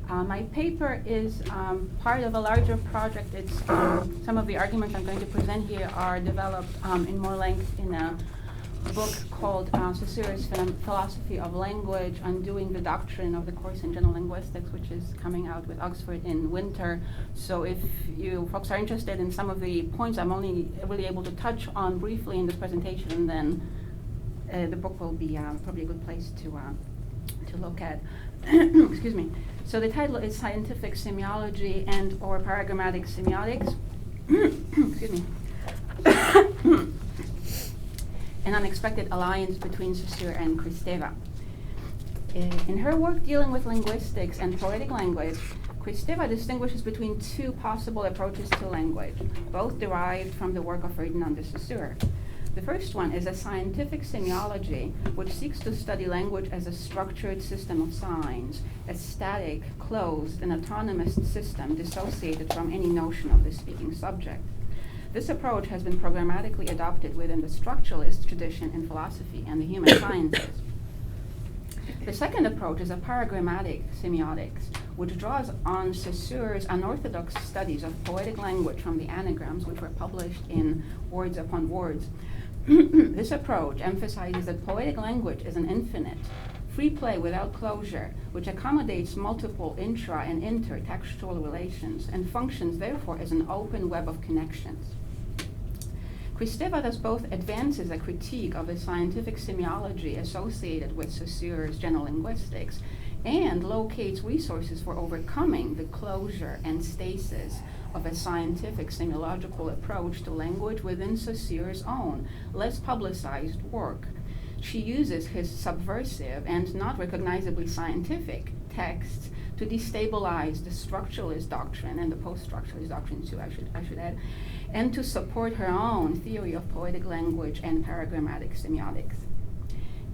My paper is part of a larger project. It's some of the arguments I'm going to present here are developed in more length in a book called Saussure's Philosophy of Language, Undoing the Doctrine of the Course in General Linguistics, which is coming out with Oxford in winter. So if you folks are interested in some of the points I'm only really able to touch on briefly in this presentation, then the book will be probably a good place to look at. Excuse me. So the title is Scientific Semiology and or Paragrammatic Semiotics. Excuse me. An unexpected alliance between Saussure and Kristeva. In her work dealing with linguistics and poetic language, Kristeva distinguishes between two possible approaches to language, both derived from the work of Ferdinand de Saussure. The first one is a scientific semiology, which seeks to study language as a structured system of signs, a static, closed, and autonomous system dissociated from any notion of the speaking subject. This approach has been programmatically adopted within the structuralist tradition in philosophy and the human sciences. The second approach is a paragrammatic semiotics, which draws on Saussure's unorthodox studies of poetic language from the anagrams, which were published in Words Upon Words. This approach emphasizes that poetic language is an infinite, free play without closure, which accommodates multiple intra- and intertextual relations and functions therefore as an open web of connections. Kristeva thus both advances a critique of the scientific semiology associated with Saussure's general linguistics and locates resources for overcoming the closure and stasis of a scientific semiological approach to language within Saussure's own, less publicized work. She uses his subversive and not recognizably scientific texts to destabilize the structuralist doctrine and the post-structuralist doctrine too, I should add, and to support her own theory of poetic language and paragrammatic semiotics.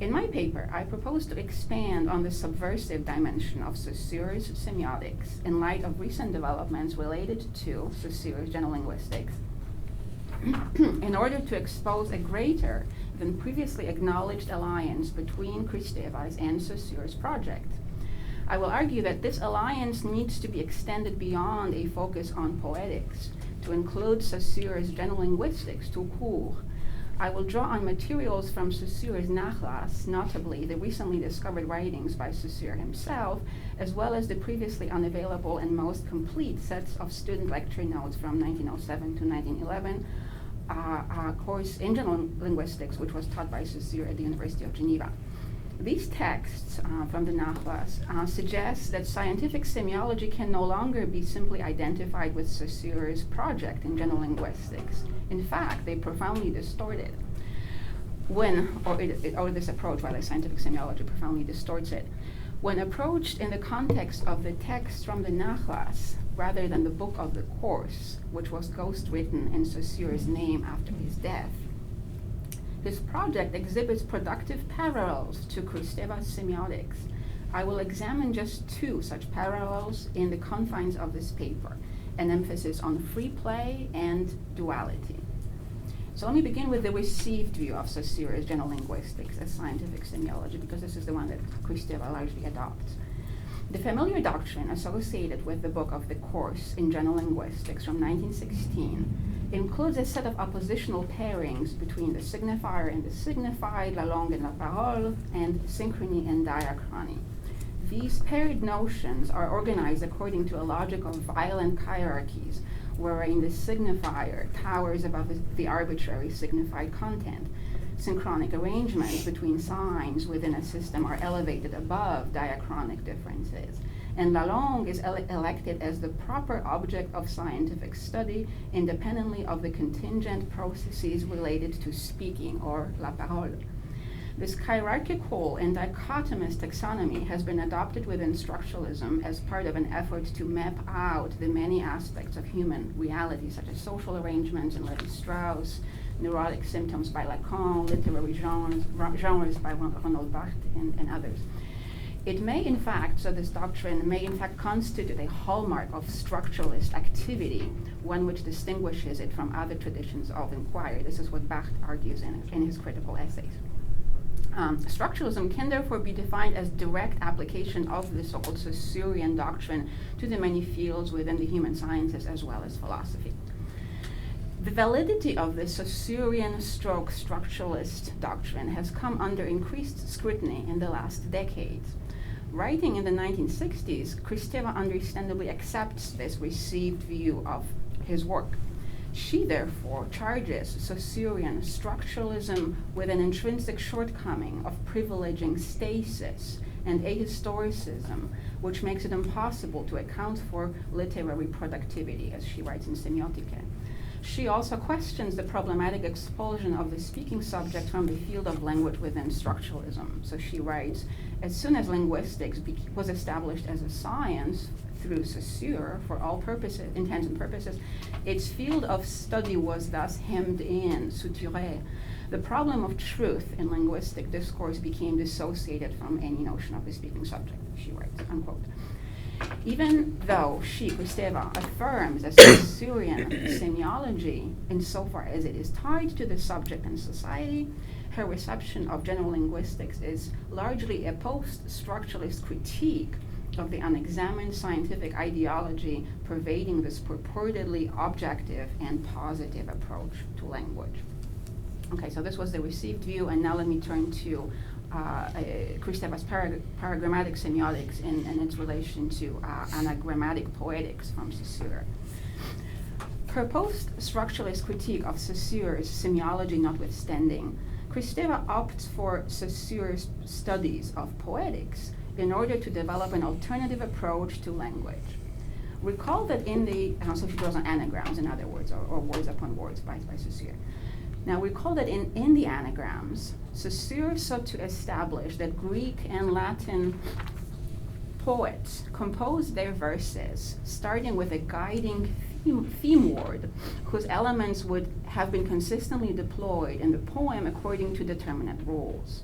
In my paper, I propose to expand on the subversive dimension of Saussure's semiotics in light of recent developments related to Saussure's general linguistics, in order to expose a greater than previously acknowledged alliance between Kristeva's and Saussure's project. I will argue that this alliance needs to be extended beyond a focus on poetics to include Saussure's general linguistics tout court. I will draw on materials from Saussure's Nachlass, notably the recently discovered writings by Saussure himself, as well as the previously unavailable and most complete sets of student lecture notes from 1907 to 1911, a course in general linguistics which was taught by Saussure at the University of Geneva. These texts from the Nachlass suggest that scientific semiology can no longer be simply identified with Saussure's project in general linguistics. In fact, they profoundly distort it. Or this approach, rather, scientific semiology profoundly distorts it. When approached in the context of the text from the Nachlass, rather than the book of the course, which was ghost-written in Saussure's name after his death, this project exhibits productive parallels to Kristeva's semiotics. I will examine just two such parallels in the confines of this paper, an emphasis on free play and duality. So let me begin with the received view of Saussure's general linguistics as scientific semiology, because this is the one that Kristeva largely adopts. The familiar doctrine associated with the book of the course in general linguistics from 1916 includes a set of oppositional pairings between the signifier and the signified, la langue and la parole, and synchrony and diachrony. These paired notions are organized according to a logic of violent hierarchies, wherein the signifier towers above the arbitrary signified content. Synchronic arrangements between signs within a system are elevated above diachronic differences. And la langue is elected as the proper object of scientific study, independently of the contingent processes related to speaking, or la parole. This hierarchical and dichotomous taxonomy has been adopted within structuralism as part of an effort to map out the many aspects of human reality, such as social arrangements in Levi-Strauss, Neurotic Symptoms by Lacan, Literary Genres by Ronald Barthes, and others. It may in fact, so this doctrine may in fact constitute a hallmark of structuralist activity, one which distinguishes it from other traditions of inquiry. This is what Barthes argues in his critical essays. Structuralism can therefore be defined as direct application of the so-called Saussurean doctrine to the many fields within the human sciences as well as philosophy. The validity of the Saussurean stroke structuralist doctrine has come under increased scrutiny in the last decades. Writing in the 1960s, Kristeva understandably accepts this received view of his work. She therefore charges Saussurean structuralism with an intrinsic shortcoming of privileging stasis and ahistoricism, which makes it impossible to account for literary productivity, as she writes in Semiotics. She also questions the problematic expulsion of the speaking subject from the field of language within structuralism. So she writes, as soon as linguistics was established as a science through Saussure for all purposes, intents and purposes, its field of study was thus hemmed in, suturé. The problem of truth in linguistic discourse became dissociated from any notion of the speaking subject, she writes, unquote. Even though she, Kristeva, affirms that Saussurean semiology, insofar as it is tied to the subject and society, her reception of general linguistics is largely a post-structuralist critique of the unexamined scientific ideology pervading this purportedly objective and positive approach to language. Okay, so this was the received view, and now let me turn to Kristeva's paragrammatic semiotics and its relation to anagrammatic poetics from Saussure. Her post-structuralist critique of Saussure's semiology notwithstanding, Kristeva opts for Saussure's studies of poetics in order to develop an alternative approach to language. Recall that in the, so she draws on anagrams, in other words, or words upon words by Saussure. Now recall that in the anagrams, Saussure sought to establish that Greek and Latin poets composed their verses starting with a guiding theme word whose elements would have been consistently deployed in the poem according to determinate rules.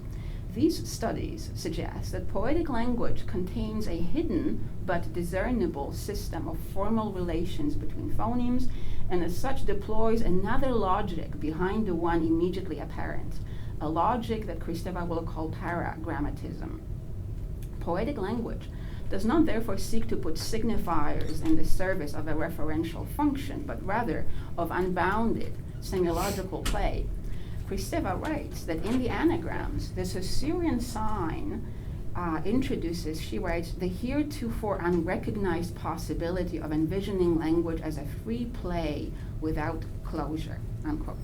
These studies suggest that poetic language contains a hidden but discernible system of formal relations between phonemes, and as such deploys another logic behind the one immediately apparent, a logic that Kristeva will call paragrammatism. Poetic language does not therefore seek to put signifiers in the service of a referential function, but rather of unbounded semiological play. Kristeva writes that in the anagrams, the Saussurean sign introduces, she writes, the heretofore unrecognized possibility of envisioning language as a free play without closure, unquote.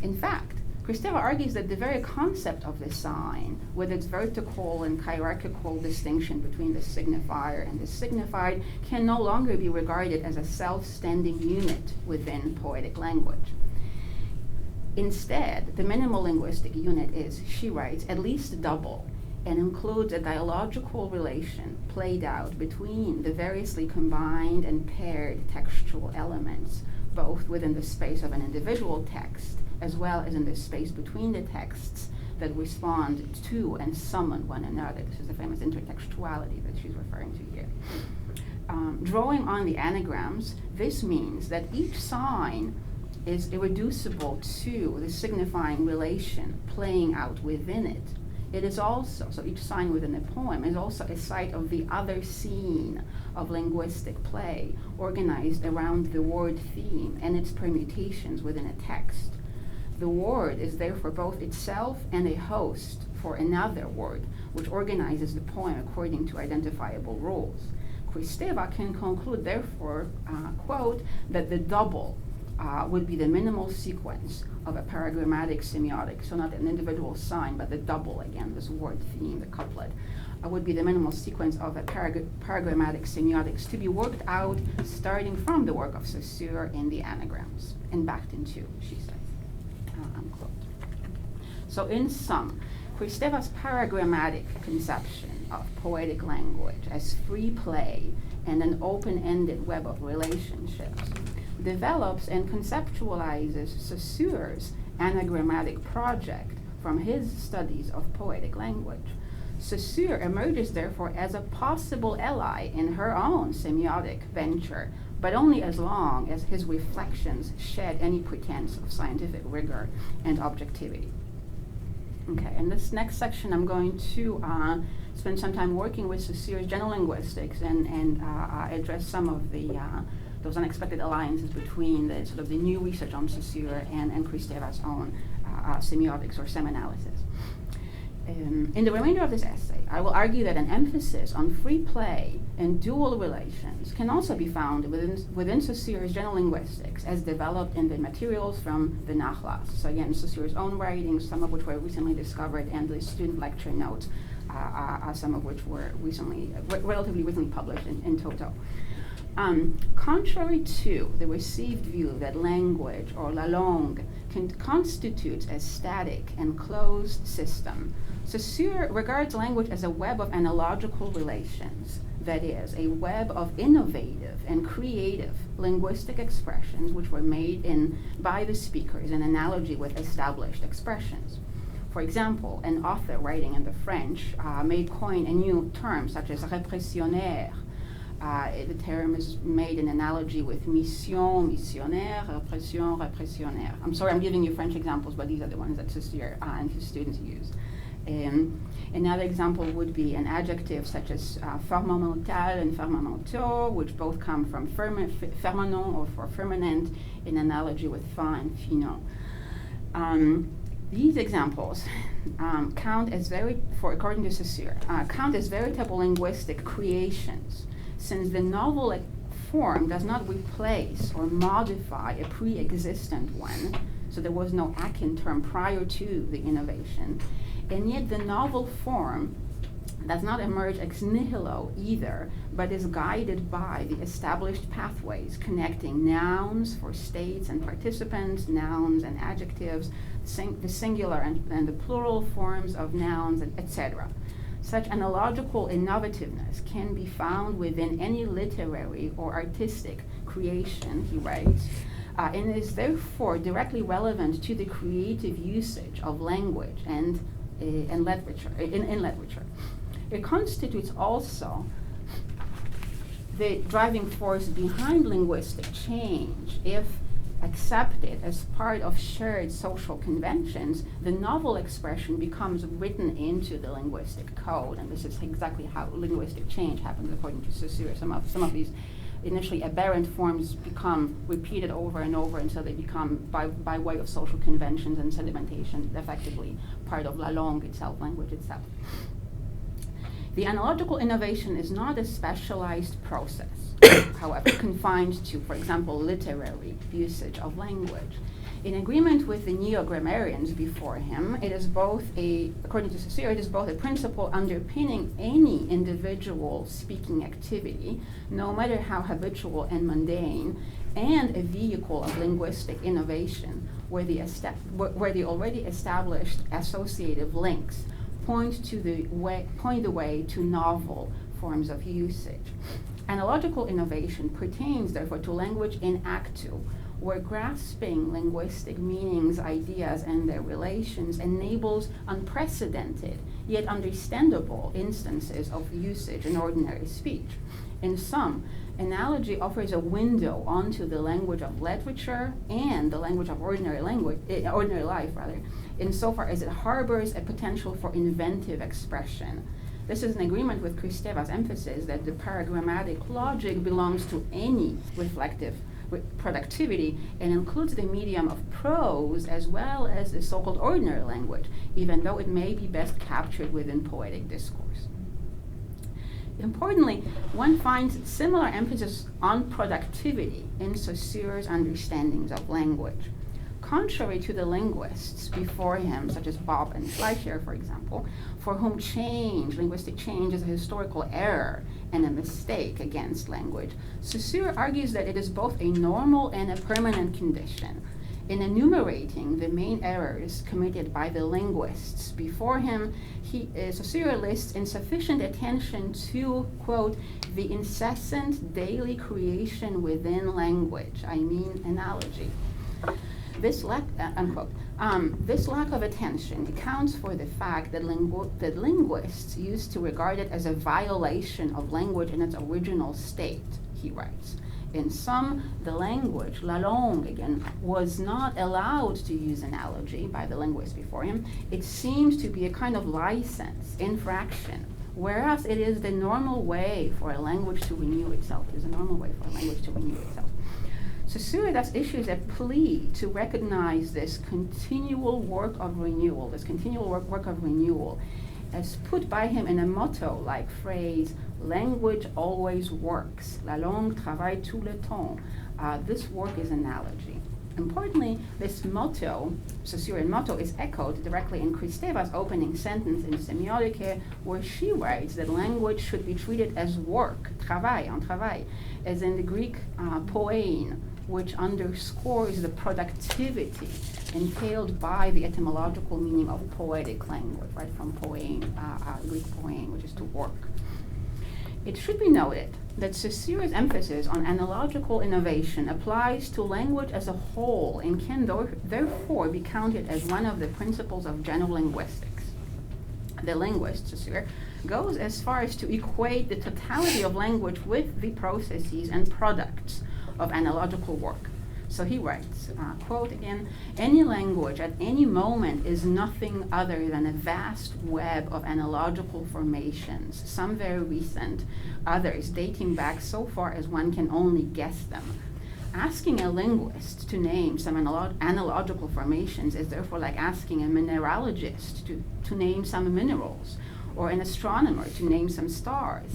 In fact, Kristeva argues that the very concept of the sign, with its vertical and hierarchical distinction between the signifier and the signified, can no longer be regarded as a self-standing unit within poetic language. Instead, the minimal linguistic unit is, she writes, at least double, and includes a dialogical relation played out between the variously combined and paired textual elements, both within the space of an individual text, as well as in the space between the texts that respond to and summon one another. This is the famous intertextuality that she's referring to here. Drawing on the anagrams, this means that each sign is irreducible to the signifying relation playing out within it. It is also, so each sign within a poem is also a site of the other scene of linguistic play, organized around the word theme and its permutations within a text. The word is therefore both itself and a host for another word, which organizes the poem according to identifiable rules. Kristeva can conclude, therefore, quote, that the double would be the minimal sequence of a paragrammatic semiotic, so not an individual sign, but the double, again, this word theme, the couplet, would be the minimal sequence of a paragrammatic semiotics to be worked out starting from the work of Saussure in the anagrams, and backed into, she says, unquote. So in sum, Kristeva's paragrammatic conception of poetic language as free play and an open-ended web of relationships develops and conceptualizes Saussure's anagrammatic project from his studies of poetic language. Saussure emerges therefore as a possible ally in her own semiotic venture, but only as long as his reflections shed any pretense of scientific rigor and objectivity. Okay, in this next section I'm going to spend some time working with Saussure's general linguistics and address some of those unexpected alliances between the sort of the new research on Saussure and Kristeva's own semiotics or Semianalysis. In the remainder of this essay, I will argue that an emphasis on free play and dual relations can also be found within Saussure's general linguistics as developed in the materials from the Nachlass. So again, Saussure's own writings, some of which were recently discovered, and the student lecture notes, some of which were relatively recently published in toto. Contrary to the received view that language, or la langue, constitutes a static and closed system, Saussure regards language as a web of analogical relations, that is, a web of innovative and creative linguistic expressions which were made by the speakers in analogy with established expressions. For example, an author writing in the French may coin a new term such as répressionnaire. The term is made in analogy with mission, missionnaire, répression, répressionnaire. I'm sorry I'm giving you French examples, but these are the ones that Saussure and his students use. Another example would be an adjective such as firmamental and firmamental, which both come from firmament or for firmament in analogy with fin and finon. These examples count as according to Saussure, count as veritable linguistic creations, since the novel form does not replace or modify a pre-existent one, so there was no akin term prior to the innovation, and yet the novel form does not emerge ex nihilo either, but is guided by the established pathways connecting nouns for states and participants, nouns and adjectives, the singular and the plural forms of nouns, etc. Such analogical innovativeness can be found within any literary or artistic creation, he writes, and is therefore directly relevant to the creative usage of language and in literature. It constitutes also the driving force behind linguistic change. If accepted as part of shared social conventions, the novel expression becomes written into the linguistic code, and this is exactly how linguistic change happens according to Saussure. Some of these initially aberrant forms become repeated over and over until they become, by way of social conventions and sedimentation, effectively part of la langue itself, language itself. The analogical innovation is not a specialized process, however, confined to, for example, literary usage of language. In agreement with the neo-grammarians before him, it is according to Saussure, it is both a principle underpinning any individual speaking activity, no matter how habitual and mundane, and a vehicle of linguistic innovation, where the already established associative links point the way to novel forms of usage. Analogical innovation pertains, therefore, to language in actu, where grasping linguistic meanings, ideas, and their relations enables unprecedented, yet understandable instances of usage in ordinary speech. In sum, analogy offers a window onto the language of literature and the language of ordinary life, insofar as it harbors a potential for inventive expression. This is in agreement with Kristeva's emphasis that the paragrammatic logic belongs to any reflective productivity and includes the medium of prose as well as the so-called ordinary language, even though it may be best captured within poetic discourse. Importantly, one finds similar emphasis on productivity in Saussure's understandings of language. Contrary to the linguists before him, such as Bob and Schleicher, for example, for whom linguistic change, is a historical error and a mistake against language, Saussure argues that it is both a normal and a permanent condition, In enumerating the main errors committed by the linguists before him, Saussure lists insufficient attention to, quote, the incessant daily creation within language, I mean analogy. This lack, unquote. This lack of attention accounts for the fact that linguists used to regard it as a violation of language in its original state, he writes. In sum, the language, la langue again, was not allowed to use analogy by the linguists before him. It seems to be a kind of license, infraction, whereas it is the normal way for a language to renew itself. It is a normal way for a language to renew itself. Saussure thus issues a plea to recognize this continual work of renewal, as put by him in a motto-like phrase, language always works, la langue travaille tout le temps. This work is analogy. Importantly, this motto, Saussurean motto, is echoed directly in Kristeva's opening sentence in Semiotics, where she writes that language should be treated as work, travail, en travail, as in the Greek poein, which underscores the productivity entailed by the etymological meaning of poetic language, right, from poein, Greek poein, which is to work. It should be noted that Saussure's emphasis on analogical innovation applies to language as a whole and can therefore be counted as one of the principles of general linguistics. The linguist, Saussure, goes as far as to equate the totality of language with the processes and products of analogical work. So he writes, quote again, any language at any moment is nothing other than a vast web of analogical formations, some very recent, others dating back so far as one can only guess them. Asking a linguist to name some analogical formations is therefore like asking a mineralogist to name some minerals, or an astronomer to name some stars.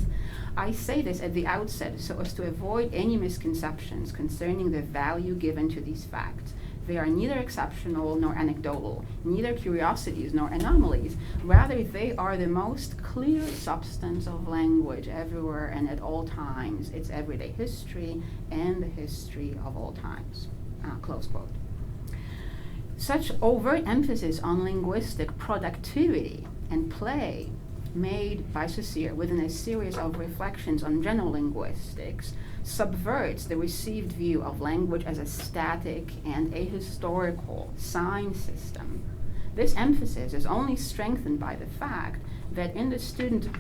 I say this at the outset so as to avoid any misconceptions concerning the value given to these facts. They are neither exceptional nor anecdotal, neither curiosities nor anomalies. Rather, they are the most clear substance of language everywhere and at all times, its everyday history and the history of all times. Close quote. Such overt emphasis on linguistic productivity and play made by Saussure within a series of reflections on general linguistics subverts the received view of language as a static and ahistorical sign system. This emphasis is only strengthened by the fact that in the student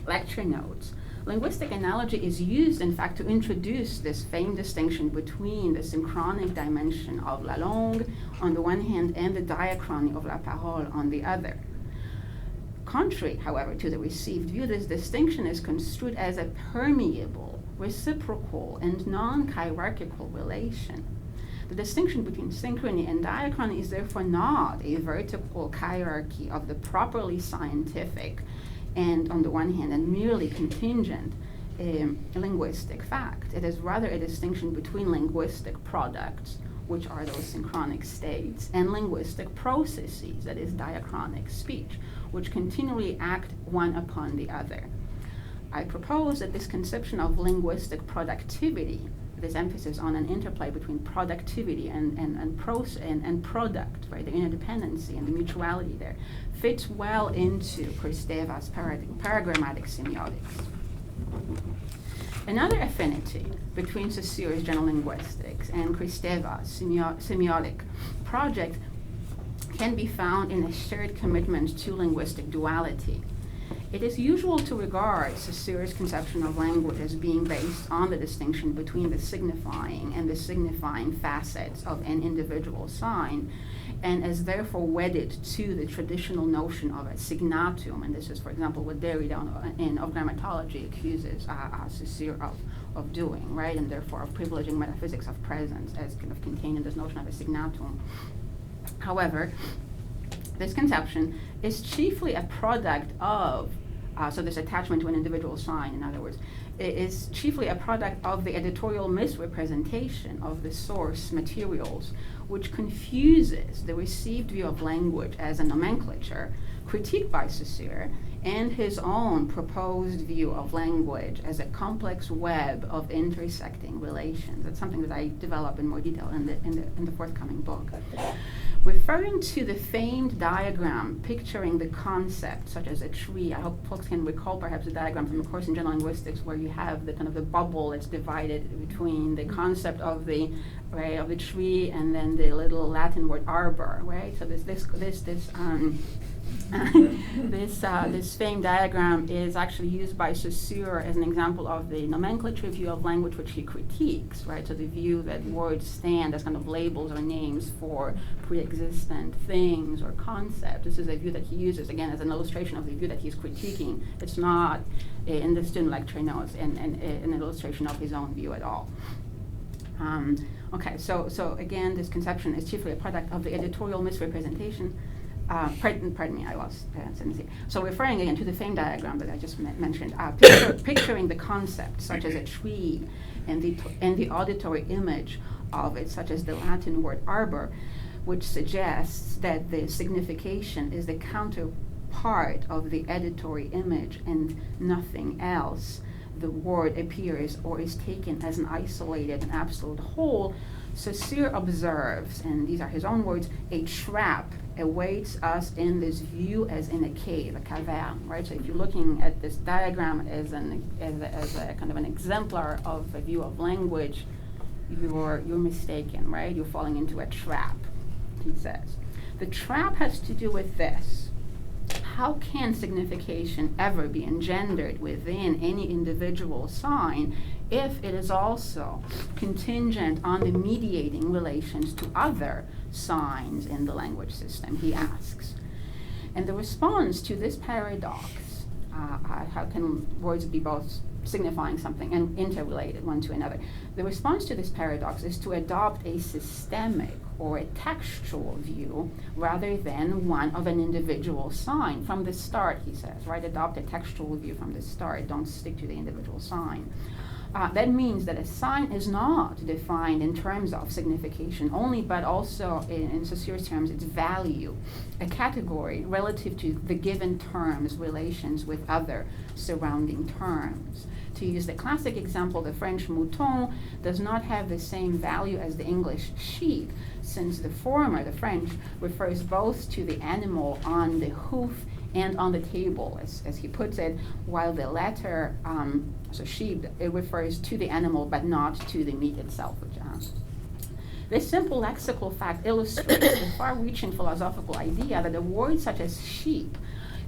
lecture notes, linguistic analogy is used, in fact, to introduce this famed distinction between the synchronic dimension of la langue on the one hand and the diachrony of la parole on the other. Contrary, however, to the received view, this distinction is construed as a permeable, reciprocal, and non-hierarchical relation. The distinction between synchrony and diachrony is therefore not a vertical hierarchy of the properly scientific and, on the one hand, and merely contingent linguistic fact. It is rather a distinction between linguistic products, which are those synchronic states, and linguistic processes, that is diachronic speech, which continually act one upon the other. I propose that this conception of linguistic productivity, this emphasis on an interplay between productivity and product, right, the interdependency and the mutuality there, fits well into Kristeva's Paragrammatic Semiotics. Another affinity between Saussure's general linguistics and Kristeva's semiotic project can be found in a shared commitment to linguistic duality. It is usual to regard Saussure's conception of language as being based on the distinction between the signifying and the signifying facets of an individual sign, and as therefore wedded to the traditional notion of a signatum. And this is, for example, what Derrida in Of Grammatology accuses Saussure of doing, right? And therefore of privileging metaphysics of presence as kind of contained in this notion of a signatum. However, this conception is chiefly a product of, so this attachment to an individual sign, in other words, is chiefly a product of the editorial misrepresentation of the source materials, which confuses the received view of language as a nomenclature, critiqued by Saussure, and his own proposed view of language as a complex web of intersecting relations. That's something that I develop in more detail in the forthcoming book. Referring to the famed diagram picturing the concept, such as a tree, I hope folks can recall perhaps a diagram from a course in general linguistics where you have the kind of the bubble that's divided between the concept of the tree and then the little Latin word arbor, right? So this famed diagram is actually used by Saussure as an example of the nomenclature view of language which he critiques, right? So the view that words stand as kind of labels or names for pre-existent things or concepts. This is a view that he uses, again, as an illustration of the view that he's critiquing. It's not, in the student lecture notes, an illustration of his own view at all. Okay, so again, this conception is chiefly a product of the editorial misrepresentation. Pardon me, I lost sentence here. So referring again to the famed diagram that I just mentioned, picturing the concept such as a tree and the auditory image of it, such as the Latin word arbor, which suggests that the signification is the counterpart of the editory image and nothing else. The word appears or is taken as an isolated and absolute whole. Saussure observes, and these are his own words, a trap awaits us in this view as in a cave, a cavern, right? So if you're looking at this diagram as a kind of an exemplar of a view of language, you're mistaken, right? You're falling into a trap, he says. The trap has to do with this. How can signification ever be engendered within any individual sign if it is also contingent on the mediating relations to other signs in the language system, he asks. And the response to this paradox, how can words be both signifying something and interrelated one to another? The response to this paradox is to adopt a systemic or a textual view rather than one of an individual sign from the start, he says, right? Adopt a textual view from the start, don't stick to the individual sign. That means that a sign is not defined in terms of signification only, but also in Saussure's terms, its value, a category relative to the given term's relations with other surrounding terms. To use the classic example, the French mouton does not have the same value as the English sheep, since the former, the French, refers both to the animal on the hoof and on the table, as he puts it, while the latter, so sheep, it refers to the animal but not to the meat itself. This simple lexical fact illustrates the far-reaching philosophical idea that a word such as sheep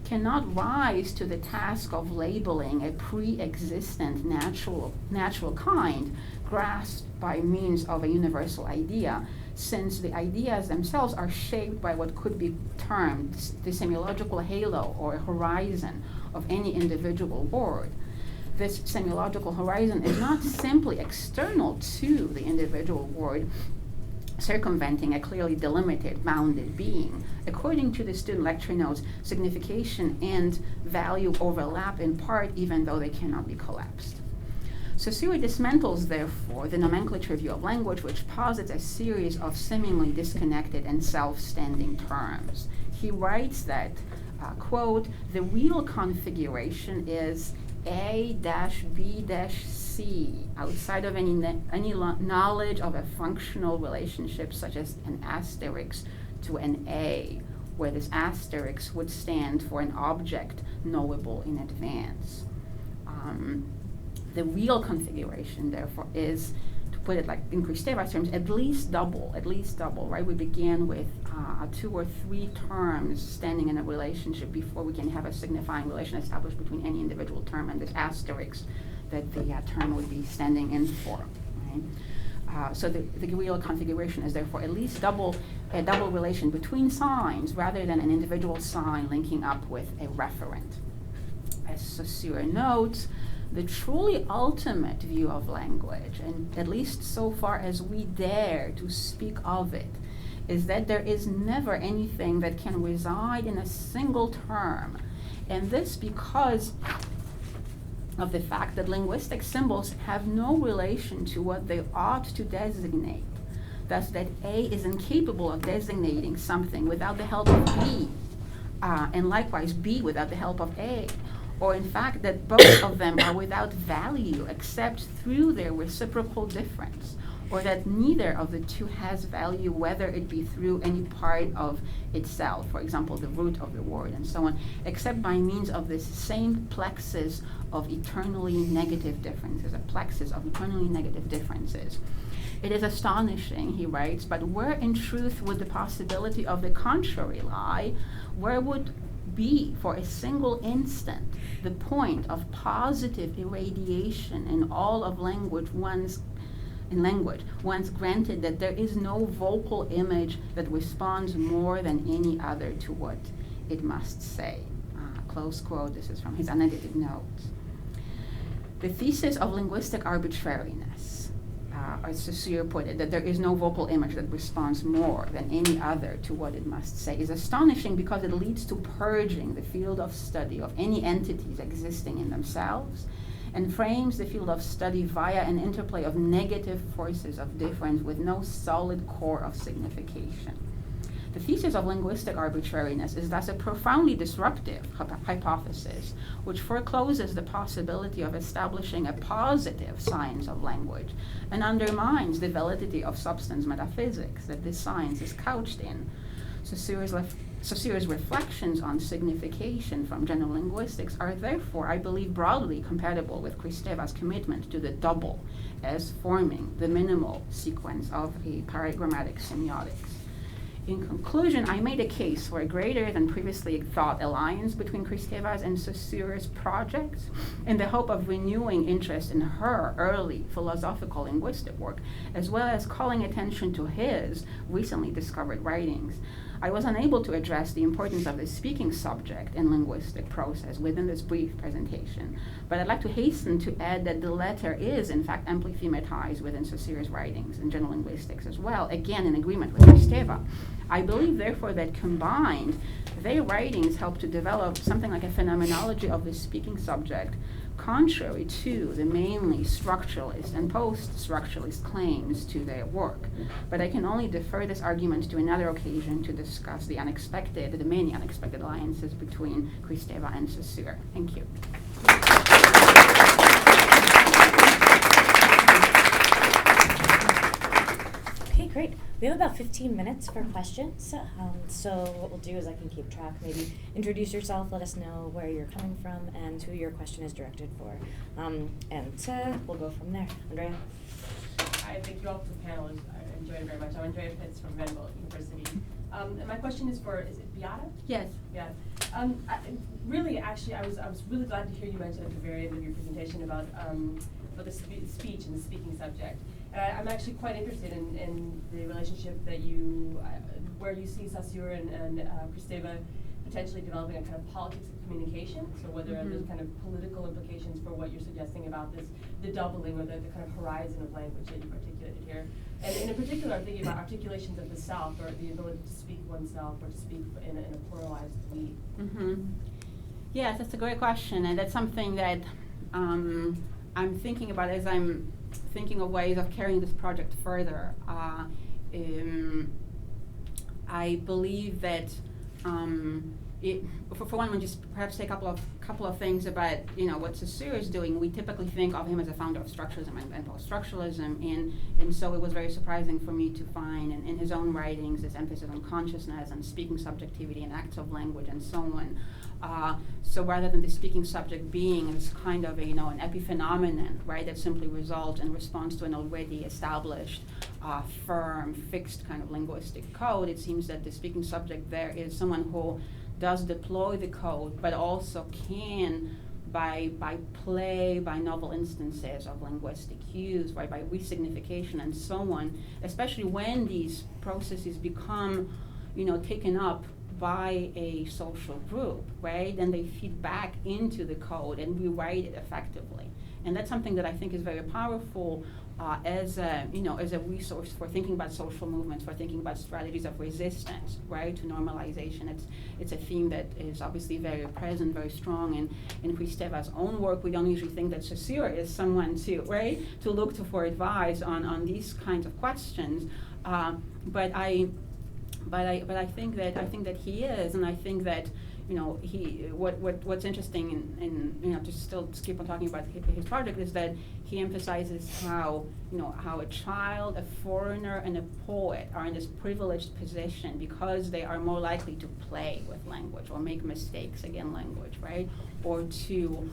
cannot rise to the task of labeling a pre-existent natural kind grasped by means of a universal idea, since the ideas themselves are shaped by what could be termed the semiological halo or horizon of any individual word. This semiological horizon is not simply external to the individual word, circumventing a clearly delimited, bounded being. According to the student lecture notes, signification and value overlap in part, even though they cannot be collapsed. Saussure dismantles, therefore, the nomenclature view of language, which posits a series of seemingly disconnected and self-standing terms. He writes that, quote, the real configuration is A-B-C, outside of any knowledge of a functional relationship such as an asterisk to an A, where this asterisk would stand for an object knowable in advance. The real configuration, therefore, is, to put it like in Kristeva's terms, at least double, right? We begin with 2 or 3 terms standing in a relationship before we can have a signifying relation established between any individual term and this asterisk that the term would be standing in for, right? So the real configuration is therefore at least a double relation between signs rather than an individual sign linking up with a referent. As Saussure notes, the truly ultimate view of language, and at least so far as we dare to speak of it, is that there is never anything that can reside in a single term. And this because of the fact that linguistic symbols have no relation to what they ought to designate, thus that A is incapable of designating something without the help of B, and likewise B without the help of A, or in fact that both of them are without value except through their reciprocal difference, or that neither of the two has value, whether it be through any part of itself, for example, the root of the word and so on, except by means of this same plexus of eternally negative differences, a plexus of eternally negative differences. It is astonishing, he writes, but where in truth would the possibility of the contrary lie? Where would be for a single instant the point of positive irradiation in all of language once granted that there is no vocal image that responds more than any other to what it must say. Close quote, this is from his annotated notes. The thesis of linguistic arbitrariness, as Saussure put it, that there is no vocal image that responds more than any other to what it must say, is astonishing because it leads to purging the field of study of any entities existing in themselves, and frames the field of study via an interplay of negative forces of difference with no solid core of signification. The thesis of linguistic arbitrariness is thus a profoundly disruptive hypothesis, which forecloses the possibility of establishing a positive science of language and undermines the validity of substance metaphysics that this science is couched in. Saussure's reflections on signification from general linguistics are therefore, I believe, broadly compatible with Kristeva's commitment to the double as forming the minimal sequence of a paragrammatic semiotics. In conclusion, I made a case for a greater than previously thought alliance between Kristeva's and Saussure's projects in the hope of renewing interest in her early philosophical linguistic work, as well as calling attention to his recently discovered writings. I was unable to address the importance of the speaking subject in linguistic process within this brief presentation, but I'd like to hasten to add that the latter is, in fact, amply thematized within Saussure's writings in general linguistics as well, again in agreement with Kristeva. I believe, therefore, that combined, their writings help to develop something like a phenomenology of the speaking subject, contrary to the mainly structuralist and post-structuralist claims to their work. But I can only defer this argument to another occasion to discuss the many unexpected alliances between Kristeva and Saussure. Thank you. Okay, great. We have about 15 minutes for questions. So what we'll do is I can keep track. Maybe introduce yourself, let us know where you're coming from and who your question is directed for. And we'll go from there. Andrea? Hi, thank you all for the panel. I enjoyed it very much. I'm Andrea Pitts from Vanderbilt University. And my question is for, is it Beata? Yes. Beata. I was really glad to hear you mention at the very end of your presentation about the speech and the speaking subject. I'm actually quite interested in the relationship that where you see Saussure and Kristeva potentially developing a kind of politics of communication. So whether there's kind of political implications for what you're suggesting about the doubling or the kind of horizon of language that you've articulated here. And in particular, I'm thinking about articulations of the self, or the ability to speak oneself, or to speak in a pluralized we. Yes, that's a great question, and that's something that I'm thinking about as I'm thinking of ways of carrying this project further. I believe that for one, we just perhaps say a couple of things about what Saussure is doing. We typically think of him as a founder of structuralism and post-structuralism, and so it was very surprising for me to find in his own writings this emphasis on consciousness and speaking subjectivity and acts of language and so on. So rather than the speaking subject being this kind of an epiphenomenon, right, that simply results in response to an already established, firm, fixed kind of linguistic code, it seems that the speaking subject there is someone who does deploy the code, but also can, by play, by novel instances of linguistic use, right, by resignification and so on, especially when these processes become, taken up by a social group, right, then they feed back into the code and rewrite it effectively. And that's something that I think is very powerful as a resource for thinking about social movements, for thinking about strategies of resistance, right, to normalization. It's a theme that is obviously very present, very strong in Kristeva's own work. We don't usually think that Saussure is someone to look to for advice on these kinds of questions, but I think that he is, and I think that what's interesting in to still keep on talking about his project is that he emphasizes how a child, a foreigner, and a poet are in this privileged position because they are more likely to play with language or make mistakes again language, right? Or to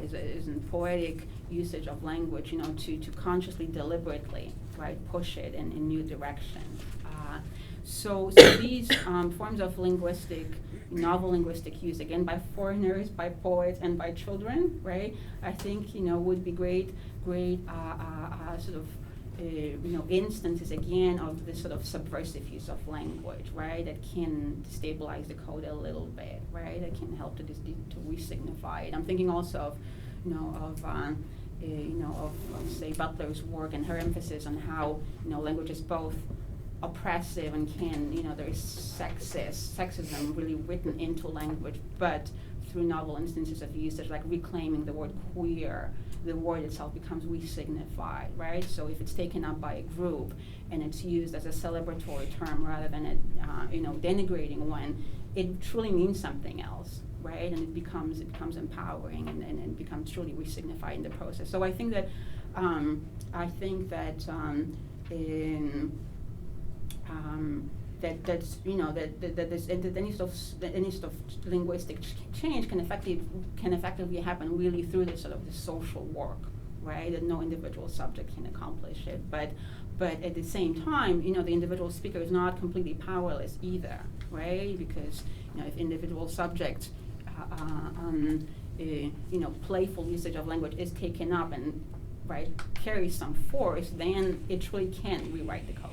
is in poetic usage of language, to consciously, deliberately, right, push it in new directions. So these forms of novel linguistic use, again, by foreigners, by poets, and by children, right, I think, would be great instances, again, of this sort of subversive use of language, right, that can destabilize the code a little bit, right, that can help to re-signify it. I'm thinking also of say, Butler's work and her emphasis on how, language is both oppressive and can, there is sexism really written into language, but through novel instances of usage, like reclaiming the word queer, the word itself becomes re-signified, right? So if it's taken up by a group and it's used as a celebratory term rather than a, denigrating one, it truly means something else, right? And it becomes empowering and it becomes truly re-signified in the process. So I think that any sort of linguistic change can effectively happen really through this sort of the social work, right? That no individual subject can accomplish it, but at the same time, the individual speaker is not completely powerless either, right? Because if individual subjects, playful usage of language is taken up and carries some force, then it truly can rewrite the code.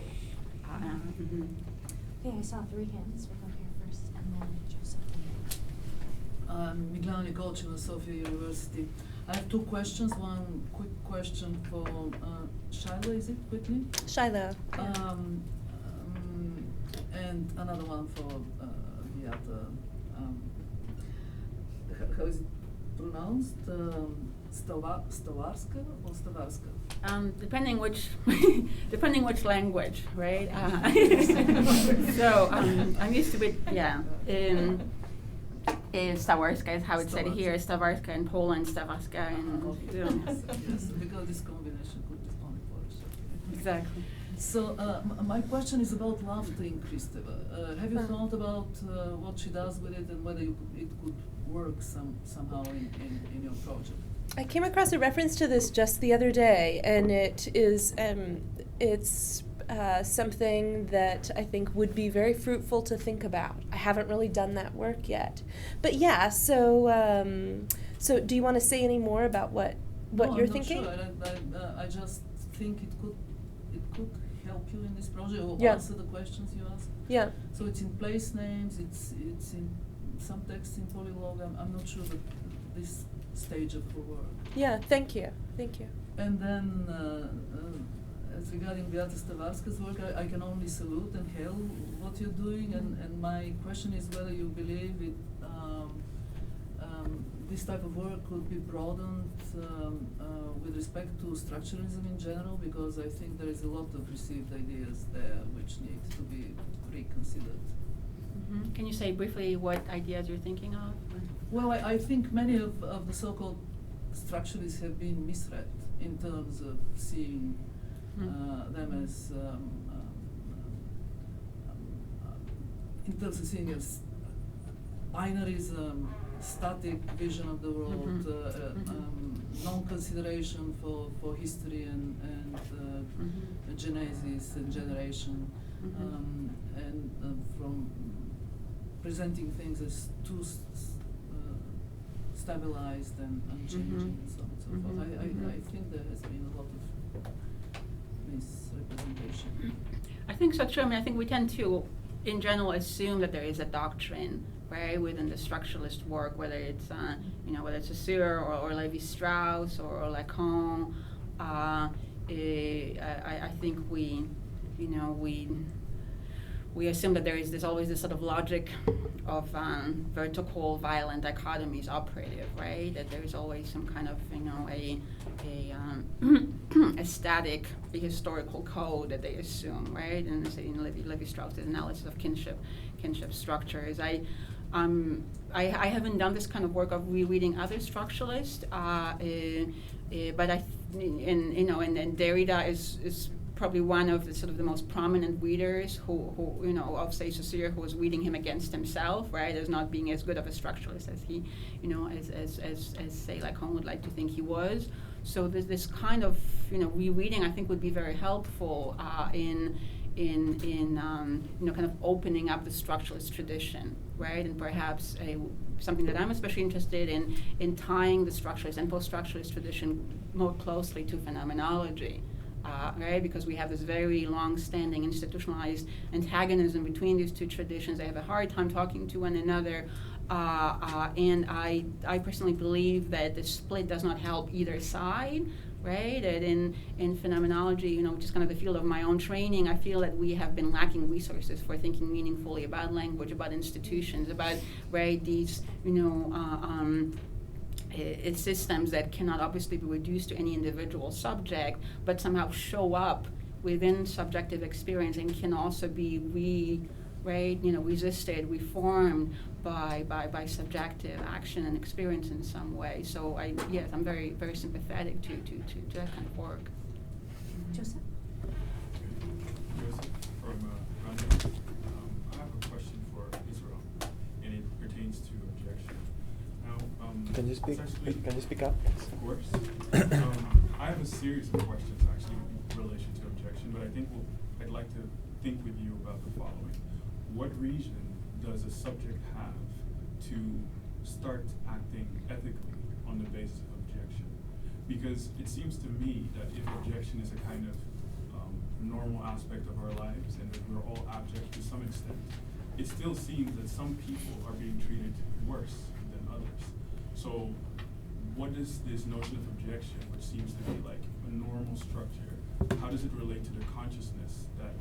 Okay, I saw 3 hands. We'll go here first, and then Joseph. Miglana Nikolchina, Sofia University. I have 2 questions. One quick question for Shiloh, is it Whitney? Shiloh. And another one for Beata. How is it pronounced? Stawarska or Stawarska? Depending which language, right? So I'm used to it. Yeah. Stawarska is how it's said here. Stawarska in Poland, Stawarska in. Yes, because this combination could be only Polish. Exactly. So my question is about laughter in Kristeva. Have you thought about what she does with it and whether it could work somehow in your project? I came across a reference to this just the other day, and it is it's something that I think would be very fruitful to think about. I haven't really done that work yet, but yeah. So do you want to say any more about what you're thinking? No, I'm not sure. I just think it could help you in this project or Yeah. answer the questions you ask. Yeah. So it's in place names. It's in some text in polylog. I'm not sure, but this stage of her work. Yeah. Thank you. And then, as regarding Beata Stawarska's work, I can only salute and hail what you're doing. And my question is whether you believe it. This type of work could be broadened with respect to structuralism in general, because I think there is a lot of received ideas there which need to be reconsidered. Mm-hmm. Can you say briefly what ideas you're thinking of? Well, I think many of the so-called structuralists have been misread in terms of seeing them as binarism, static vision of the world, non-consideration for history and genesis and generation, and from presenting things as too stabilized and unchanging and so on and so forth. I think there has been a lot of misrepresentation. I think so too. I mean, I think we tend to, in general, assume that there is a doctrine right, within the structuralist work, whether it's whether it's Saussure or Levi-Strauss or Lacan. I think we assume that there's always this sort of logic of vertical violent dichotomies operative, right? That there's always some kind of a static historical code that they assume, right? And say in Levi-Strauss's analysis of kinship structures. I haven't done this kind of work of rereading other structuralists, but and Derrida is probably one of the sort of the most prominent readers who of say Saussure, who was reading him against himself, right, as not being as good of a structuralist as he, as say Lacan would like to think he was. So this kind of rereading, I think, would be very helpful in kind of opening up the structuralist tradition, right, and perhaps something that I'm especially interested in tying the structuralist and post-structuralist tradition more closely to phenomenology. Right, because we have this very long-standing institutionalized antagonism between these two traditions. They have a hard time talking to one another, and I personally believe that the split does not help either side. Right, and in phenomenology, which is kind of the field of my own training, I feel that we have been lacking resources for thinking meaningfully about language, about institutions, about these it's systems that cannot obviously be reduced to any individual subject, but somehow show up within subjective experience and can also be resisted, reformed by subjective action and experience in some way. So I'm very, very sympathetic to that kind of work. Joseph? Joseph from London. I have a question for Israel, and it pertains to objection. Now, Can you speak up? Of course. I have a series of questions actually in relation to objection, but I'd like to think with you about the following. What reason does a subject have to start acting ethically on the basis of objection? Because it seems to me that if objection is a kind of normal aspect of our lives and that we're all abject to some extent, it still seems that some people are being treated worse than others. So what is this notion of objection, which seems to be like a normal structure, how does it relate to the consciousness that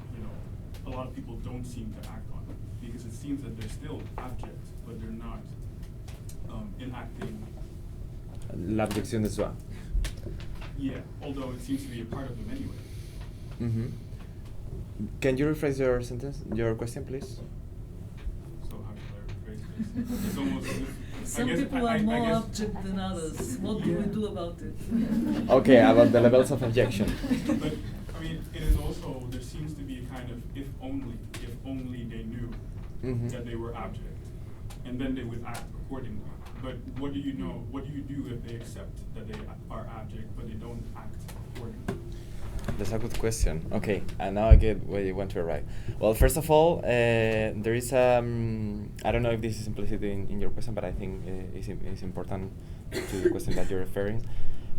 a lot of people don't seem to act on? Because it seems that they're still abject, but they're not enacting. L'abjection de soi. Yeah, although it seems to be a part of them anyway. Mm-hmm. Can you rephrase your question, please? So how should I rephrase this? It's almost as if Some people are more abject than others. What do we do about it? Okay, about the levels of objection. But I mean, it is also, there seems to be a kind of if only they knew that they were abject, and then they would act accordingly. But what do you do if they accept that they are abject, but they don't act accordingly? That's a good question. Okay, and now I get where you want to arrive. Well, first of all, there is I don't know if this is implicit in your question, but I think it's important to the question that you're referring.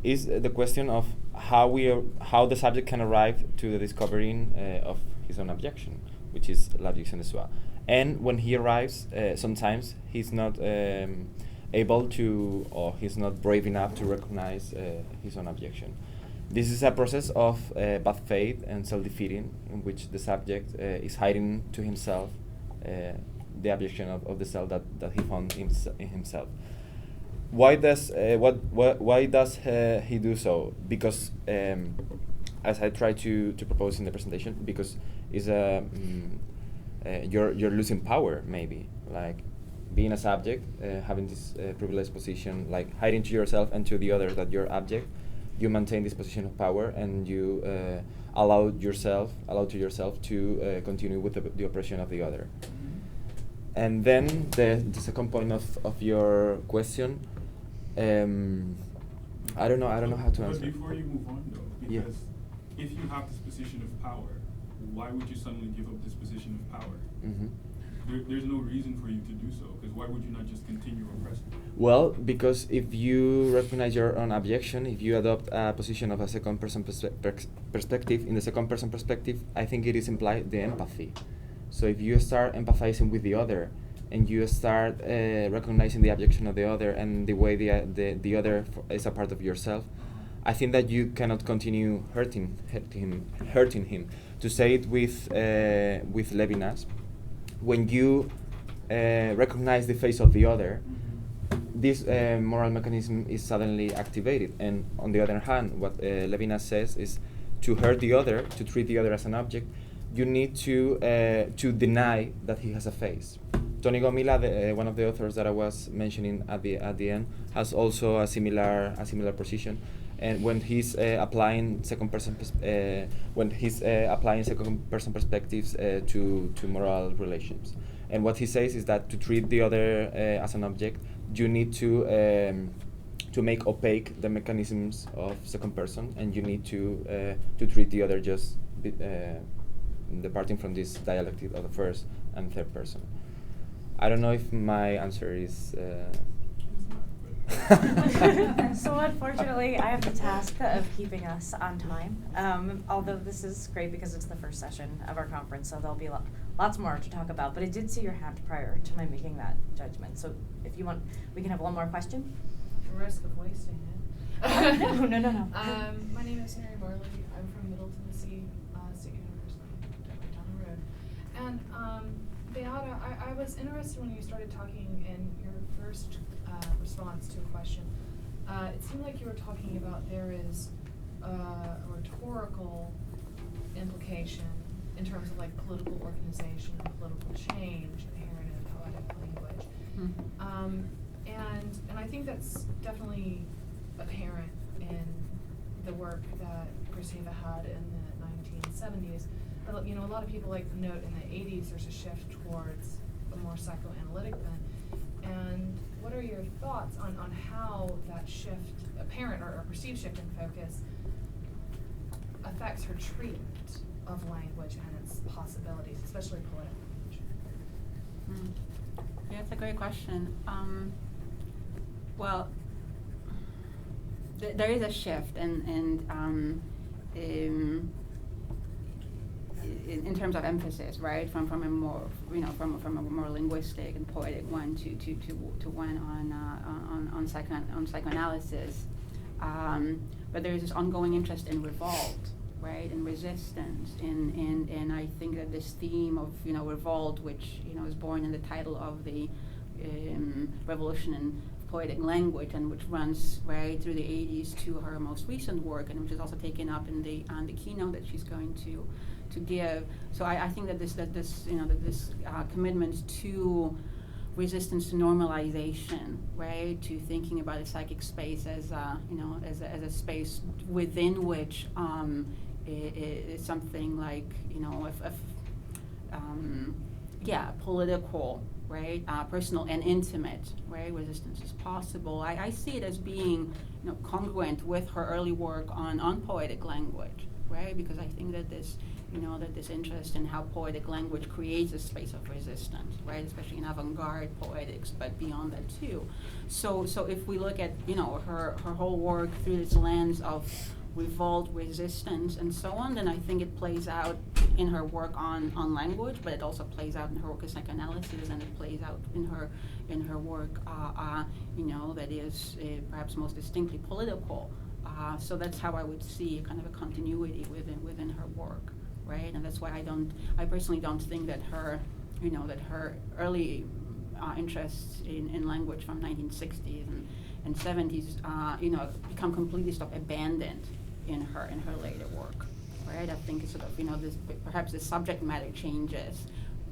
Is the question of how the subject can arrive to the discovering of his own objection, which is l'abjection de soi. And when he arrives, sometimes he's not able to, or he's not brave enough to recognize his own objection. This is a process of bad faith and self-defeating, in which the subject is hiding to himself the objection of the self that he found in himself. Why does he do so? Because, as I try to propose in the presentation, because it's you're losing power, maybe, like being a subject, having this privileged position, like hiding to yourself and to the other that you're abject. You maintain this position of power, and you allow to yourself to continue with the oppression of the other. And then the second point of your question, I don't know how to answer. But before you move on, though, because if you have this position of power, why would you suddenly give up this position of power? Mm-hmm. There's no reason for you to do so, because why would you not just continue oppressing? Well, because if you recognize your own objection, if you adopt a position of a second-person perspective, in the second-person perspective, I think it is implied the empathy. So if you start empathizing with the other, and you start recognizing the abjection of the other and the way the other is a part of yourself, I think that you cannot continue hurting him. To say it with Levinas, when you recognize the face of the other, this moral mechanism is suddenly activated. And on the other hand, what Levinas says is, to hurt the other, to treat the other as an object, you need to deny that he has a face. Tony Gomila, one of the authors that I was mentioning at the end, has also a similar position. And when he's applying second person perspectives to moral relations, and what he says is that to treat the other as an object, you need to make opaque the mechanisms of second person, and you need to treat the other just departing from this dialectic of the first and third person. I don't know if my answer is. So unfortunately, I have the task of keeping us on time. Although this is great because it's the first session of our conference, so there'll be lots more to talk about. But I did see your hand prior to my making that judgment. So if you want, we can have one more question. The risk of wasting it. No. My name is Mary Barley. I'm from Middle Tennessee State University, right down the road. And Beata, I was interested when you started talking in your first response to a question. It seemed like you were talking about there is a rhetorical implication in terms of like political organization and political change inherent in poetic language. And I think that's definitely apparent in the work that Kristeva had in the 1970s. But, you know, a lot of people like to note in the 80s there's a shift towards a more psychoanalytic bent. And what are your thoughts on how that shift, apparent or perceived shift in focus, affects her treatment of language and its possibilities, especially poetic language? Yeah, that's a great question. Well, there is a shift, and in terms of emphasis, right, from a more from a more linguistic and poetic one to one on psychoanalysis, but there is this ongoing interest in revolt, right, and resistance, and I think that this theme of revolt, which is born in the title of the Revolution in Poetic Language, and which runs right through the 80s to her most recent work, and which is also taken up in the keynote that she's going to give. So I think that this commitment to resistance to normalization, right, to thinking about the psychic space as as a space within which it's something like political, right, personal and intimate, right, resistance is possible. I see it as being congruent with her early work on poetic language, right, because I think that this this interest in how poetic language creates a space of resistance, right, especially in avant-garde poetics, but beyond that too. So if we look at her whole work through this lens of revolt, resistance, and so on, then I think it plays out in her work on language, but it also plays out in her work as psychoanalysis, and it plays out in her work that is perhaps most distinctly political. So that's how I would see kind of a continuity within her work, right? And that's why I personally don't think that her early interests in language from 1960s and 70s become completely abandoned in her later work, right? I think it's perhaps the subject matter changes,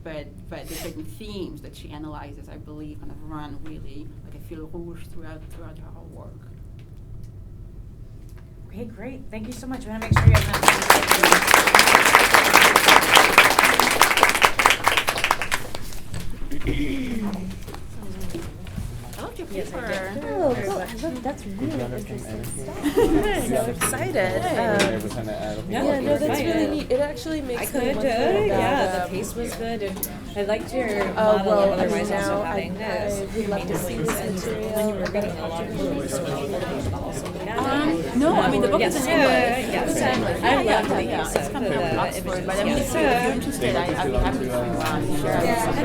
but the certain themes that she analyzes, I believe, kind of run really like a fil rouge throughout her whole work. Okay, great. Thank you so much. I want to make sure you have I loved your paper. Oh, cool. That's really interesting stuff. So excited. No, that's really neat. It actually makes me wonder about, the pace was good, and I liked your Oh, model well, of otherwise now also I having this. would love to see this material. When you were getting a lot of movies, No, I mean the book is in English. I love It's kind of Oxford, but I mean, if you're interested, I'd be happy to share